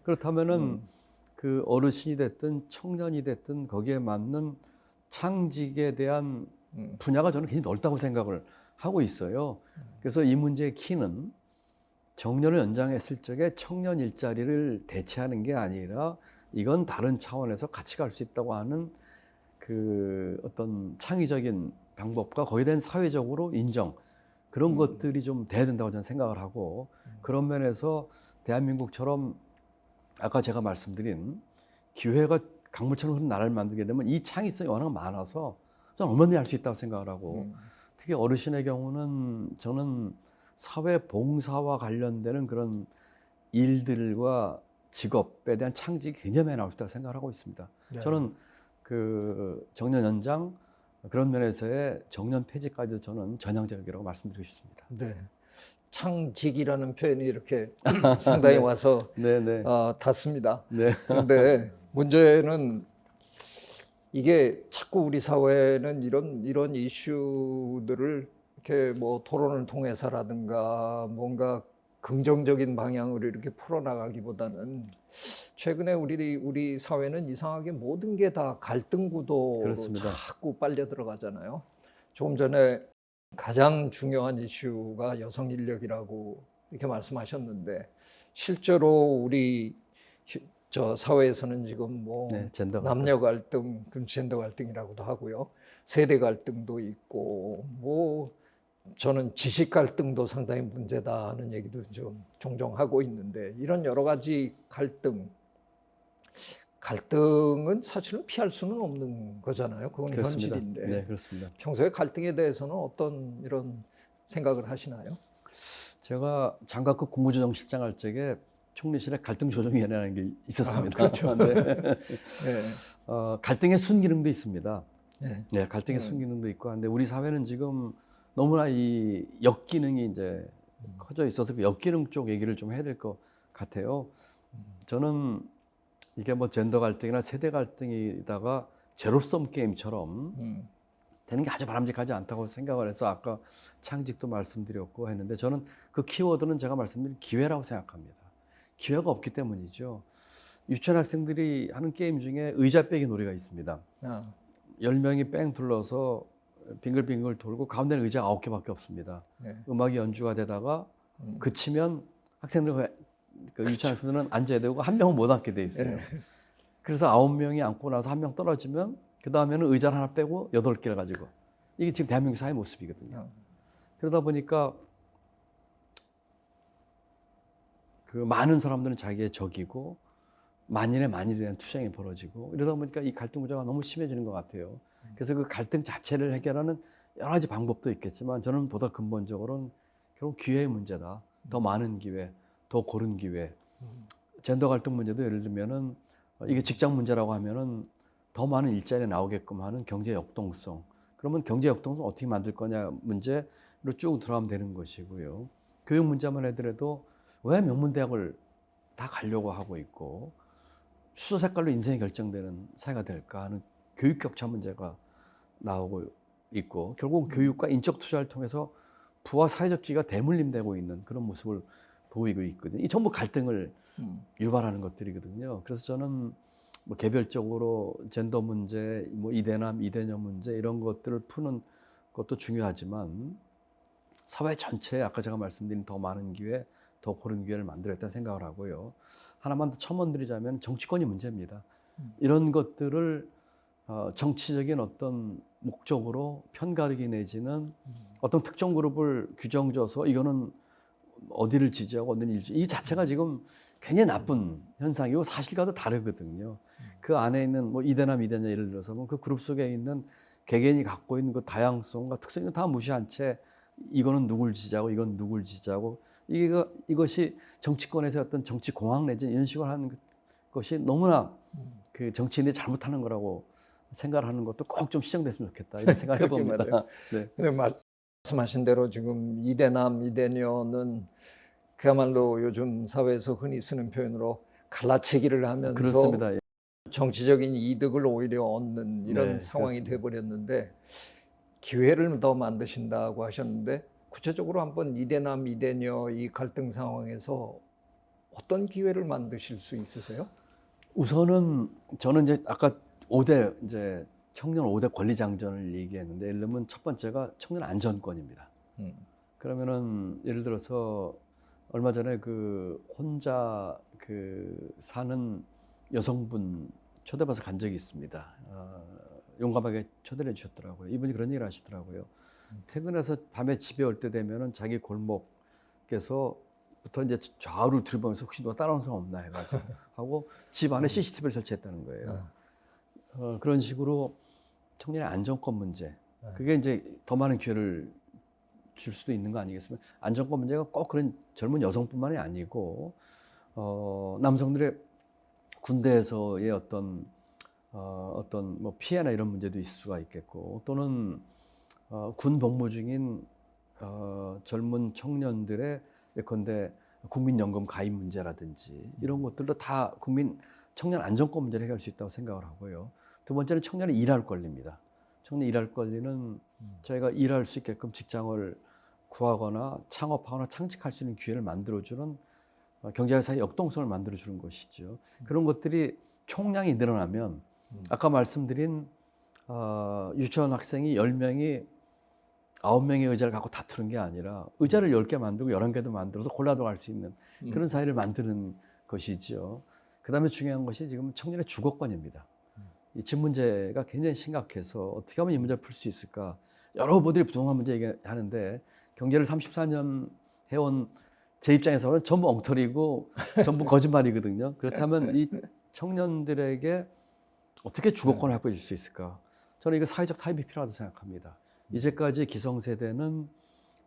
그렇다면은 그 어르신이 됐든 청년이 됐든 거기에 맞는 창직에 대한 분야가 저는 굉장히 넓다고 생각을 하고 있어요. 그래서 이 문제의 키는 정년을 연장했을 적에 청년 일자리를 대체하는 게 아니라 이건 다른 차원에서 같이 갈 수 있다고 하는 그 어떤 창의적인 방법과 거기에 대한 사회적으로 인정 그런 것들이 좀 돼야 된다고 저는 생각을 하고 그런 면에서 대한민국처럼 아까 제가 말씀드린 기회가 강물처럼 흐르는 나라를 만들게 되면 이 창의성이 워낙 많아서 저는 얼마든지 할 수 있다고 생각을 하고 특히 어르신의 경우는 저는 사회 봉사와 관련되는 그런 일들과 직업에 대한 창직이 굉장히 많이 나올 수 있다고 생각을 하고 있습니다. 네. 저는 그 정년 연장 그런 면에서의 정년 폐지까지도 저는 전향적이라고 말씀드리고 싶습니다. 네. 창직이라는 표현이 이렇게 상당히 와서 네네. 닿습니다. 네. 그런데 문제는 이게 자꾸 우리 사회는 이런 이슈들을 이렇게 뭐 토론을 통해서라든가 뭔가 긍정적인 방향으로 이렇게 풀어나가기보다는 최근에 우리 사회는 이상하게 모든 게 다 갈등 구도로 그렇습니다. 자꾸 빨려 들어가잖아요. 조금 전에 가장 중요한 이슈가 여성 인력이라고 이렇게 말씀하셨는데 실제로 우리 저 사회에서는 지금 뭐 네, 젠더 갈등. 남녀 갈등, 젠더 갈등이라고도 하고요. 세대 갈등도 있고 뭐 저는 지식 갈등도 상당히 문제다 하는 얘기도 좀 종종 하고 있는데 이런 여러 가지 갈등은 사실은 피할 수는 없는 거잖아요. 그건 그렇습니다. 현실인데 네, 그렇습니다. 평소에 갈등에 대해서는 어떤 이런 생각을 하시나요? 제가 장관급 국무조정실장 할 적에 총리실에 갈등조정위원회라는 게 있었습니다. 그렇죠. 네. 네. 갈등의 순기능도 있습니다. 네. 네, 갈등의 순기능도 있고 한데 우리 사회는 지금 너무나 이 역기능이 이제 커져 있어서 그 역기능 쪽 얘기를 좀 해야 될 것 같아요. 저는 이게 뭐 젠더 갈등이나 세대 갈등이다가 제로섬 게임처럼 되는 게 아주 바람직하지 않다고 생각을 해서 아까 창직도 말씀드렸고 했는데 저는 그 키워드는 제가 말씀드린 기회라고 생각합니다. 기회가 없기 때문이죠. 유치원 학생들이 하는 게임 중에 의자 빼기 놀이가 있습니다. 10명이 뺑 둘러서 빙글빙글 돌고 가운데는 의자가 9개밖에 없습니다. 네. 음악이 연주가 되다가 그치면 학생들 그 유치원 학생들은 앉아야 되고 한 명은 못 앉게 돼 있어요. 그래서 9명이 앉고 나서 1명 떨어지면 그 다음에는 의자를 하나 빼고 8개를 가지고 이게 지금 대한민국 사회 모습이거든요. 그러다 보니까 그 많은 사람들은 자기의 적이고 만인의 만인에 대한 투쟁이 벌어지고 이러다 보니까 이 갈등 구조가 너무 심해지는 것 같아요. 그래서 그 갈등 자체를 해결하는 여러 가지 방법도 있겠지만 저는 보다 근본적으로는 결국 기회의 문제다. 더 많은 기회, 더 고른 기회. 젠더 갈등 문제도 예를 들면은 이게 직장 문제라고 하면은 더 많은 일자리 나오게끔 하는 경제 역동성. 그러면 경제 역동성 어떻게 만들 거냐 문제로 쭉 들어가면 되는 것이고요. 교육 문제만 하더라도 왜 명문대학을 다 가려고 하고 있고 수소 색깔로 인생이 결정되는 사회가 될까 하는 교육 격차 문제가 나오고 있고 결국 교육과 인적 투자를 통해서 부와 사회적 지위가 대물림되고 있는 그런 모습을 보이고 있거든요. 이 전부 갈등을 유발하는 것들이거든요. 그래서 저는 뭐 개별적으로 젠더 문제, 뭐 이대남, 이대녀 문제 이런 것들을 푸는 것도 중요하지만 사회 전체에 아까 제가 말씀드린 더 많은 기회, 더 고른 기회를 만들었다는 생각을 하고요. 하나만 더 첨언드리자면 정치권이 문제입니다. 이런 것들을 정치적인 어떤 목적으로 편가르기 내지는 어떤 특정 그룹을 규정져서 이거는 어디를 지지하고 어디를 이 자체가 지금 굉장히 나쁜 현상이고 사실과도 다르거든요. 그 안에 있는 뭐 이대남 이대녀 예를 들어서 그 그룹 속에 있는 개개인이 갖고 있는 그 다양성과 특성을 다 무시한 채 이거는 누굴 지지하고 이건 누굴 지지하고 이것이 정치권에서 어떤 정치 공학 내지 이런 식으로 하는 것이 너무나 그 정치인이 잘못하는 거라고 생각하는 것도 꼭 좀 시정됐으면 좋겠다 이런 생각해 봅니다. 네. 근데 말씀하신 대로 지금 이대남 이대녀는 그야말로 요즘 사회에서 흔히 쓰는 표현으로 갈라치기를 하면서 그렇습니다. 정치적인 이득을 오히려 얻는 이런 네, 상황이 그렇습니다. 돼버렸는데 기회를 더 만드신다고 하셨는데 구체적으로 한번 이대남 이대녀 이 갈등 상황에서 어떤 기회를 만드실 수 있으세요? 우선은 저는 이제 아까 5대 이제 청년 5대 권리 장전을 얘기했는데 예를 들면 첫 번째가 청년 안전권입니다. 그러면은 예를 들어서 얼마 전에 그 혼자 그 사는 여성분 초대받아서 간 적이 있습니다. 용감하게 초대를 해주셨더라고요. 이분이 그런 얘기를 하시더라고요. 퇴근해서 밤에 집에 올 때 되면은 자기 골목에서부터 이제 좌우를 들여다보면서 혹시 누가 따라오는 사람 없나 해가지고 하고 집 안에 CCTV를 설치했다는 거예요. 그런 식으로 청년의 안정권 문제. 그게 이제 더 많은 기회를 줄 수도 있는 거 아니겠습니까? 안정권 문제가 꼭 그런 젊은 여성뿐만이 아니고 남성들의 군대에서의 어떤 뭐 피해나 이런 문제도 있을 수가 있겠고 또는 군 복무 중인 젊은 청년들의 예컨대 국민연금 가입 문제라든지 이런 것들도 다 국민 청년 안정권 문제를 해결할 수 있다고 생각을 하고요. 두 번째는 청년의 일할 권리입니다. 청년 일할 권리는 저희가 일할 수 있게끔 직장을 구하거나 창업하거나 창직할 수 있는 기회를 만들어주는 경제사회 역동성을 만들어주는 것이죠. 그런 것들이 총량이 늘어나면 아까 말씀드린 유치원 학생이 10명이 9명의 의자를 갖고 다투는 게 아니라 의자를 10개 만들고 11개도 만들어서 골라도 갈 수 있는 그런 사회를 만드는 것이죠. 그 다음에 중요한 것이 지금 청년의 주거권입니다. 이 집 문제가 굉장히 심각해서 어떻게 하면 이 문제를 풀 수 있을까? 여러 후보들이 부동산 문제 얘기하는데 경제를 34년 해온 제 입장에서는 전부 엉터리고 전부 거짓말이거든요. 그렇다면 이 청년들에게 어떻게 주거권을 확보해 줄 수 있을까? 저는 이거 사회적 타협이 필요하다고 생각합니다. 이제까지 기성세대는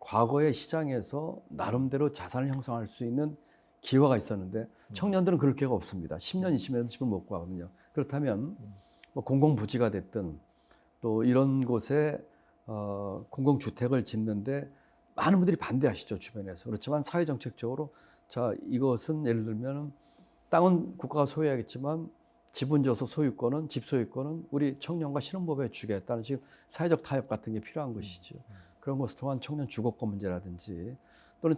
과거의 시장에서 나름대로 자산을 형성할 수 있는 기회가 있었는데 청년들은 그럴 기회가 없습니다. 10년, 20년도 집을 못 구하거든요. 그렇다면 뭐 공공부지가 됐든 또 이런 곳에 공공주택을 짓는데 많은 분들이 반대하시죠, 주변에서. 그렇지만 사회정책적으로 자, 이것은 예를 들면 땅은 국가가 소유하겠지만 집은 줘서 소유권은 집 소유권은 우리 청년과 신혼부부에 주겠다는 지금 사회적 타협 같은 게 필요한 것이죠. 그런 것을 통한 청년 주거권 문제라든지 또는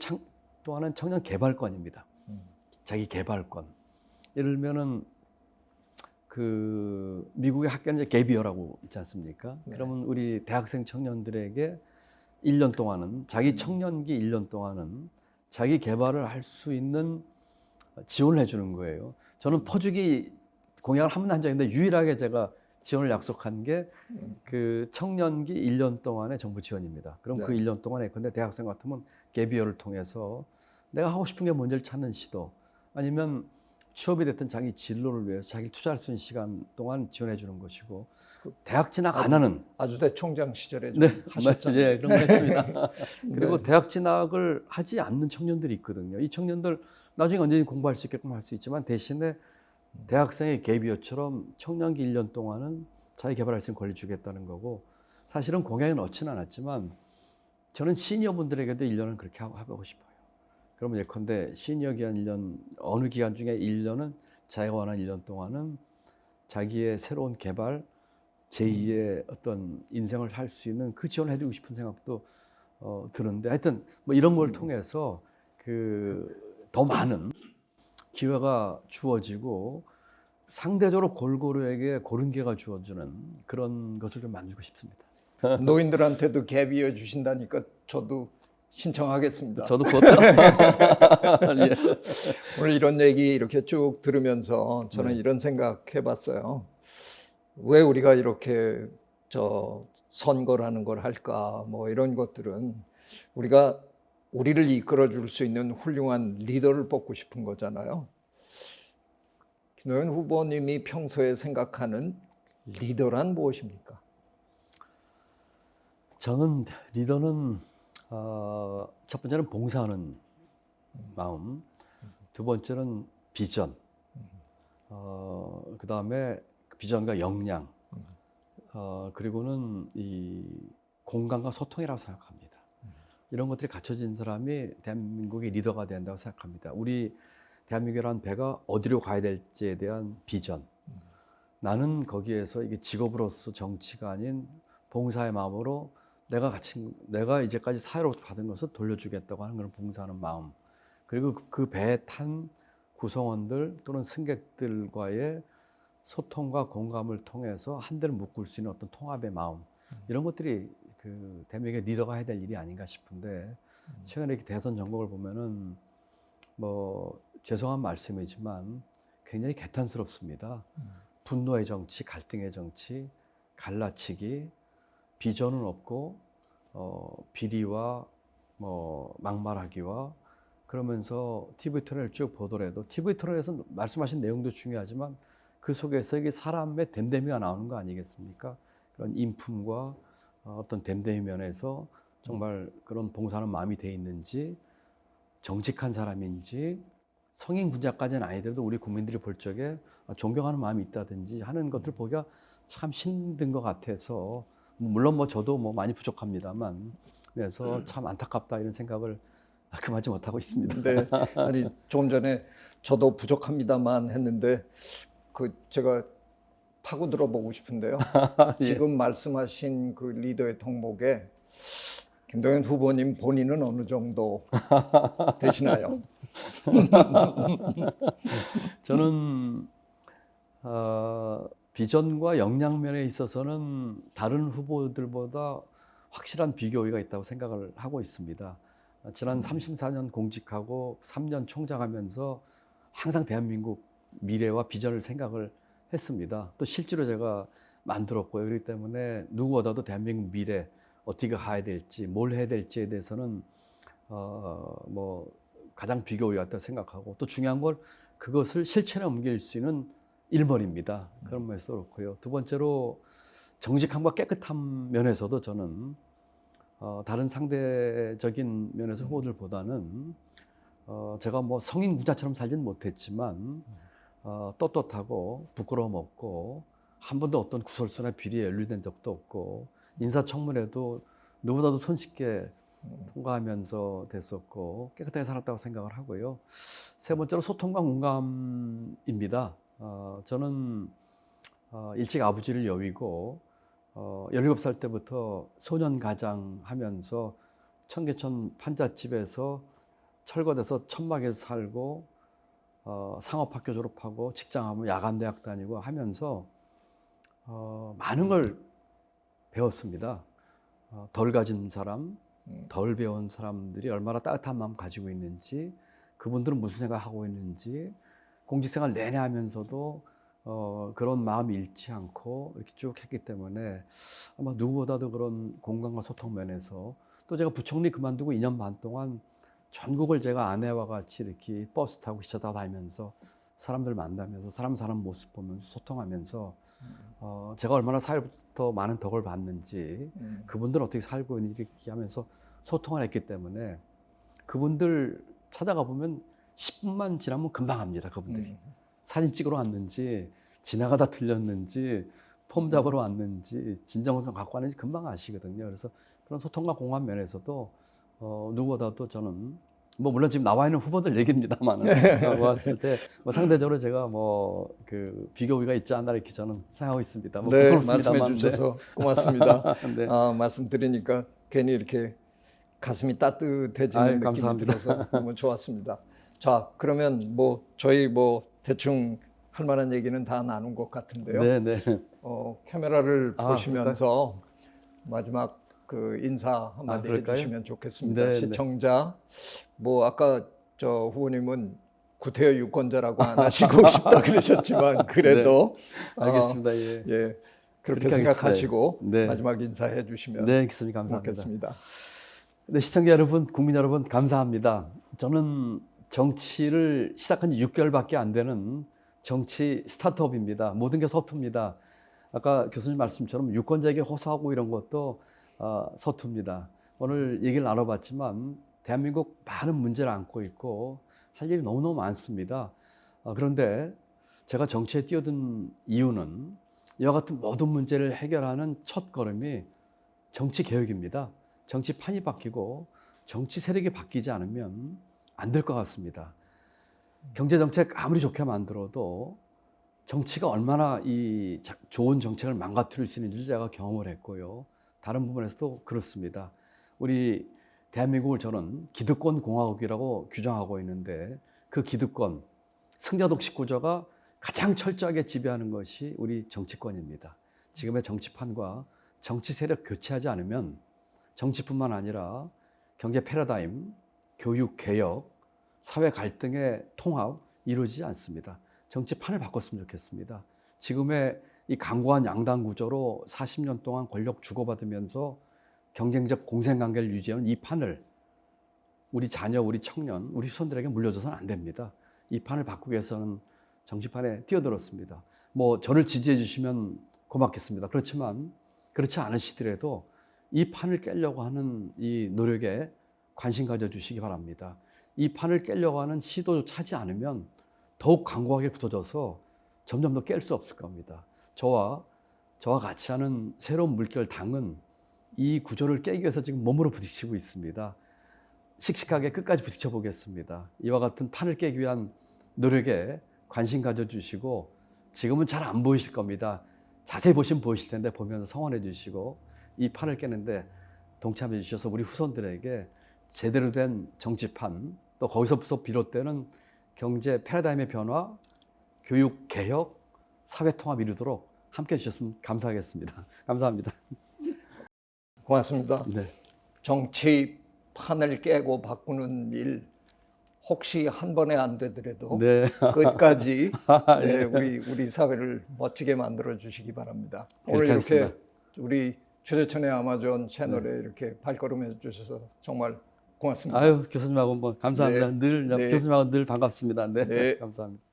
또 하나는 청년 개발권입니다. 자기 개발권. 예를 들면은 그 미국의 학교는 이제 갭이어라고 있지 않습니까? 네. 그러면 우리 대학생 청년들에게 1년 동안은 자기 청년기 1년 동안은 자기 개발을 할 수 있는 지원을 해주는 거예요. 저는 퍼주기 공약을 한 번도 한 적이 있는데 유일하게 제가 지원을 약속한 게 그 청년기 1년 동안의 정부 지원입니다. 그럼 네. 그 1년 동안에 근데 대학생 같으면 갭이어를 통해서 내가 하고 싶은 게 뭔지를 찾는 시도 아니면 취업이 됐든 자기 진로를 위해서 자기를 투자할 수 있는 시간 동안 지원해 주는 것이고 대학 진학 안 하는 아주대 총장 시절에 좀 네, 하셨잖아요. 예, 그런 거 했습니다. 그리고 네. 대학 진학을 하지 않는 청년들이 있거든요. 이 청년들 나중에 언제든지 공부할 수 있게끔 할 수 있지만 대신에 대학생의 갭이어처럼 청년기 1년 동안은 자기 개발할 수 있는 권리 주겠다는 거고 사실은 공약에 넣지는 않았지만 저는 시니어 분들에게도 1년은 그렇게 하고 싶어요. 그러면 예컨대 시니어 기간 1년 어느 기간 중에 1년은 자기가 원하는 1년 동안은 자기의 새로운 개발 제2의 어떤 인생을 할 수 있는 그 지원을 해드리고 싶은 생각도 드는데 하여튼 뭐 이런 걸 통해서 그 더 많은 기회가 주어지고 상대적으로 골고루에게 고른 기회가 주어지는 그런 것을 좀 만들고 싶습니다. 노인들한테도 갭이어 주신다니까 저도 신청하겠습니다. 저도 그것도 예. 오늘 이런 얘기 이렇게 쭉 들으면서 저는 이런 생각 해봤어요. 왜 우리가 이렇게 선거라는 걸 할까? 뭐 이런 것들은 우리가 우리를 이끌어 줄 수 있는 훌륭한 리더를 뽑고 싶은 거잖아요. 김노현 후보님이 평소에 생각하는 리더란 무엇입니까? 저는 리더는 첫 번째는 봉사하는 마음, 두 번째는 비전, 그 다음에 비전과 역량, 그리고는 이 공감과 소통이라고 생각합니다. 이런 것들이 갖춰진 사람이 대한민국의 리더가 된다고 생각합니다. 우리 대한민국이라는 배가 어디로 가야 될지에 대한 비전. 나는 거기에서 이게 직업으로서 정치가 아닌 봉사의 마음으로 내가 이제까지 사회로부터 받은 것을 돌려주겠다고 하는 그런 봉사하는 마음. 그리고 그 배에 탄 구성원들 또는 승객들과의 소통과 공감을 통해서 한대를 묶을 수 있는 어떤 통합의 마음. 이런 것들이 그 대한민국의 리더가 해야 될 일이 아닌가 싶은데 최근에 이렇게 대선 전국을 보면은 뭐 죄송한 말씀이지만 굉장히 개탄스럽습니다. 분노의 정치, 갈등의 정치, 갈라치기, 비전은 없고 비리와 뭐 막말하기와 그러면서 TV 토론을 쭉 보더라도 TV 토론에서 말씀하신 내용도 중요하지만 그 속에서 이게 사람의 됨됨이가 나오는 거 아니겠습니까? 그런 인품과 어떤 됨됨이 면에서 정말 그런 봉사하는 마음이 돼 있는지 정직한 사람인지 성인 군자까지는 아니더라도 우리 국민들이 볼 적에 존경하는 마음이 있다든지 하는 것들 보기가 참 힘든 것 같아서 물론 뭐 저도 뭐 많이 부족합니다만 그래서 참 안타깝다 이런 생각을 금하지 못하고 있습니다. 네, 아니 조금 전에 저도 부족합니다만 했는데 그 제가 파고 들어보고 싶은데요. 예. 지금 말씀하신 그 리더의 덕목에 김동연 후보님 본인은 어느 정도 되시나요? 저는 비전과 역량 면에 있어서는 다른 후보들보다 확실한 비교의가 있다고 생각을 하고 있습니다. 지난 34년 공직하고 3년 총장하면서 항상 대한민국 미래와 비전을 생각을 했습니다. 또 실제로 제가 만들었고요. 그렇기 때문에 누구보다도 대한민국 미래 어떻게 가야 될지 뭘 해야 될지에 대해서는 뭐 가장 비교의 같다고 생각하고 또 중요한 건 그것을 실천에 옮길 수 있는 일머리입니다. 그런 면에서 그렇고요. 두 번째로 정직함과 깨끗함 면에서도 저는 다른 상대적인 면에서 후보들보다는 제가 뭐 성인 군자처럼 살지는 못했지만 떳떳하고 부끄러움 없고 한 번도 어떤 구설수나 비리에 연루된 적도 없고 인사청문회도 누구보다도 손쉽게 통과하면서 됐었고 깨끗하게 살았다고 생각을 하고요. 세 번째로 소통과 공감입니다. 저는 일찍 아버지를 여의고 17살 때부터 소년가장 하면서 청계천 판잣집에서 철거돼서 천막에서 살고 상업학교 졸업하고 직장하면 야간대학 다니고 하면서 많은 걸 배웠습니다. 덜 가진 사람, 덜 배운 사람들이 얼마나 따뜻한 마음 가지고 있는지, 그분들은 무슨 생각하고 있는지, 공직생활 내내 하면서도 그런 마음이 잃지 않고 이렇게 쭉 했기 때문에 아마 누구보다도 그런 공감과 소통 면에서 또 제가 부총리 그만두고 2년 반 동안 전국을 제가 아내와 같이 이렇게 버스 타고 기차 타고 다니면서 사람들 만나면서 사람 모습 보면서 소통하면서 제가 얼마나 사회부터 많은 덕을 봤는지 그분들은 어떻게 살고 있는지 이렇게 하면서 소통을 했기 때문에 그분들 찾아가 보면 10분만 지나면 금방 합니다. 그분들이 사진 찍으러 왔는지 지나가다 들렸는지 폼 잡으러 왔는지 진정성 갖고 왔는지 금방 아시거든요. 그래서 그런 소통과 공감 면에서도 누구보다도 저는 뭐 물론 지금 나와 있는 후보들 얘기입니다만 왔을 때 뭐 상대적으로 제가 뭐 그 비교가 있지 않나 이렇게 저는 생각하고 있습니다. 뭐 네, 부끄럽습니다만. 말씀해 주셔서 고맙습니다. 네. 말씀드리니까 괜히 이렇게 가슴이 따뜻해지는 아유, 느낌이 감사합니다. 들어서 너무 좋았습니다. 자, 그러면 뭐 저희 뭐 대충 할 만한 얘기는 다 나눈 것 같은데요. 네, 네. 카메라를 아, 보시면서 마지막 그 인사 한마디 그럴까요? 해주시면 좋겠습니다. 네, 시청자, 뭐 아까 저 후보님은 구태여 유권자라고 안 하시고 싶다 그러셨지만 그래도 알겠습니다. 예. 예, 그렇게 그렇게 생각하시고 하겠습니다. 네. 마지막 인사해 주시면 네, 알겠습니다. 감사합니다. 고맙겠습니다. 네, 시청자 여러분, 국민 여러분, 감사합니다. 저는 정치를 시작한 지 6개월밖에 안 되는 정치 스타트업입니다. 모든 게 서투입니다. 아까 교수님 말씀처럼 유권자에게 호소하고 이런 것도 서투입니다. 오늘 얘기를 나눠봤지만 대한민국 많은 문제를 안고 있고 할 일이 너무너무 많습니다. 그런데 제가 정치에 뛰어든 이유는 이와 같은 모든 문제를 해결하는 첫 걸음이 정치 개혁입니다. 정치판이 바뀌고 정치 세력이 바뀌지 않으면 안 될 것 같습니다. 경제정책 아무리 좋게 만들어도 정치가 얼마나 이 좋은 정책을 망가뜨릴 수 있는지 제가 경험을 했고요. 다른 부분에서도 그렇습니다. 우리 대한민국을 저는 기득권 공화국이라고 규정하고 있는데 그 기득권, 승자독식 구조가 가장 철저하게 지배하는 것이 우리 정치권입니다. 지금의 정치판과 정치 세력 교체하지 않으면 정치뿐만 아니라 경제 패러다임, 교육 개혁, 사회 갈등의 통합 이루어지지 않습니다. 정치판을 바꿨으면 좋겠습니다. 지금의 이 강고한 양당 구조로 40년 동안 권력 주고받으면서 경쟁적 공생관계를 유지하는 이 판을 우리 자녀, 우리 청년, 우리 후손들에게 물려줘서는 안 됩니다. 이 판을 바꾸기 위해서는 정치판에 뛰어들었습니다. 뭐 저를 지지해 주시면 고맙겠습니다. 그렇지만 그렇지 않으시더라도 이 판을 깨려고 하는 이 노력에 관심 가져주시기 바랍니다. 이 판을 깨려고 하는 시도조차 하지 않으면 더욱 강고하게 굳어져서 점점 더 깰 수 없을 겁니다. 저와 같이 하는 새로운 물결 당은 이 구조를 깨기 위해서 지금 몸으로 부딪히고 있습니다. 씩씩하게 끝까지 부딪혀 보겠습니다. 이와 같은 판을 깨기 위한 노력에 관심 가져주시고 지금은 잘 안 보이실 겁니다. 자세히 보시면 보이실 텐데 보면서 성원해 주시고 이 판을 깨는데 동참해 주셔서 우리 후손들에게 제대로 된 정치판 또 거기서부터 비롯되는 경제 패러다임의 변화, 교육 개혁, 사회 통합 이루도록 함께 해주셨으면 감사하겠습니다. 감사합니다. 고맙습니다. 네. 정치판을 깨고 바꾸는 일 혹시 한 번에 안 되더라도 네. 끝까지 네, 우리 사회를 멋지게 만들어 주시기 바랍니다. 오늘 그렇게 이렇게 하겠습니다. 우리 최재천의 아마존 채널에 이렇게 발걸음해 주셔서 정말 고맙습니다. 아유 교수님하고 뭐 감사합니다. 네. 늘 네. 교수님하고 늘 반갑습니다. 네. 네. 감사합니다.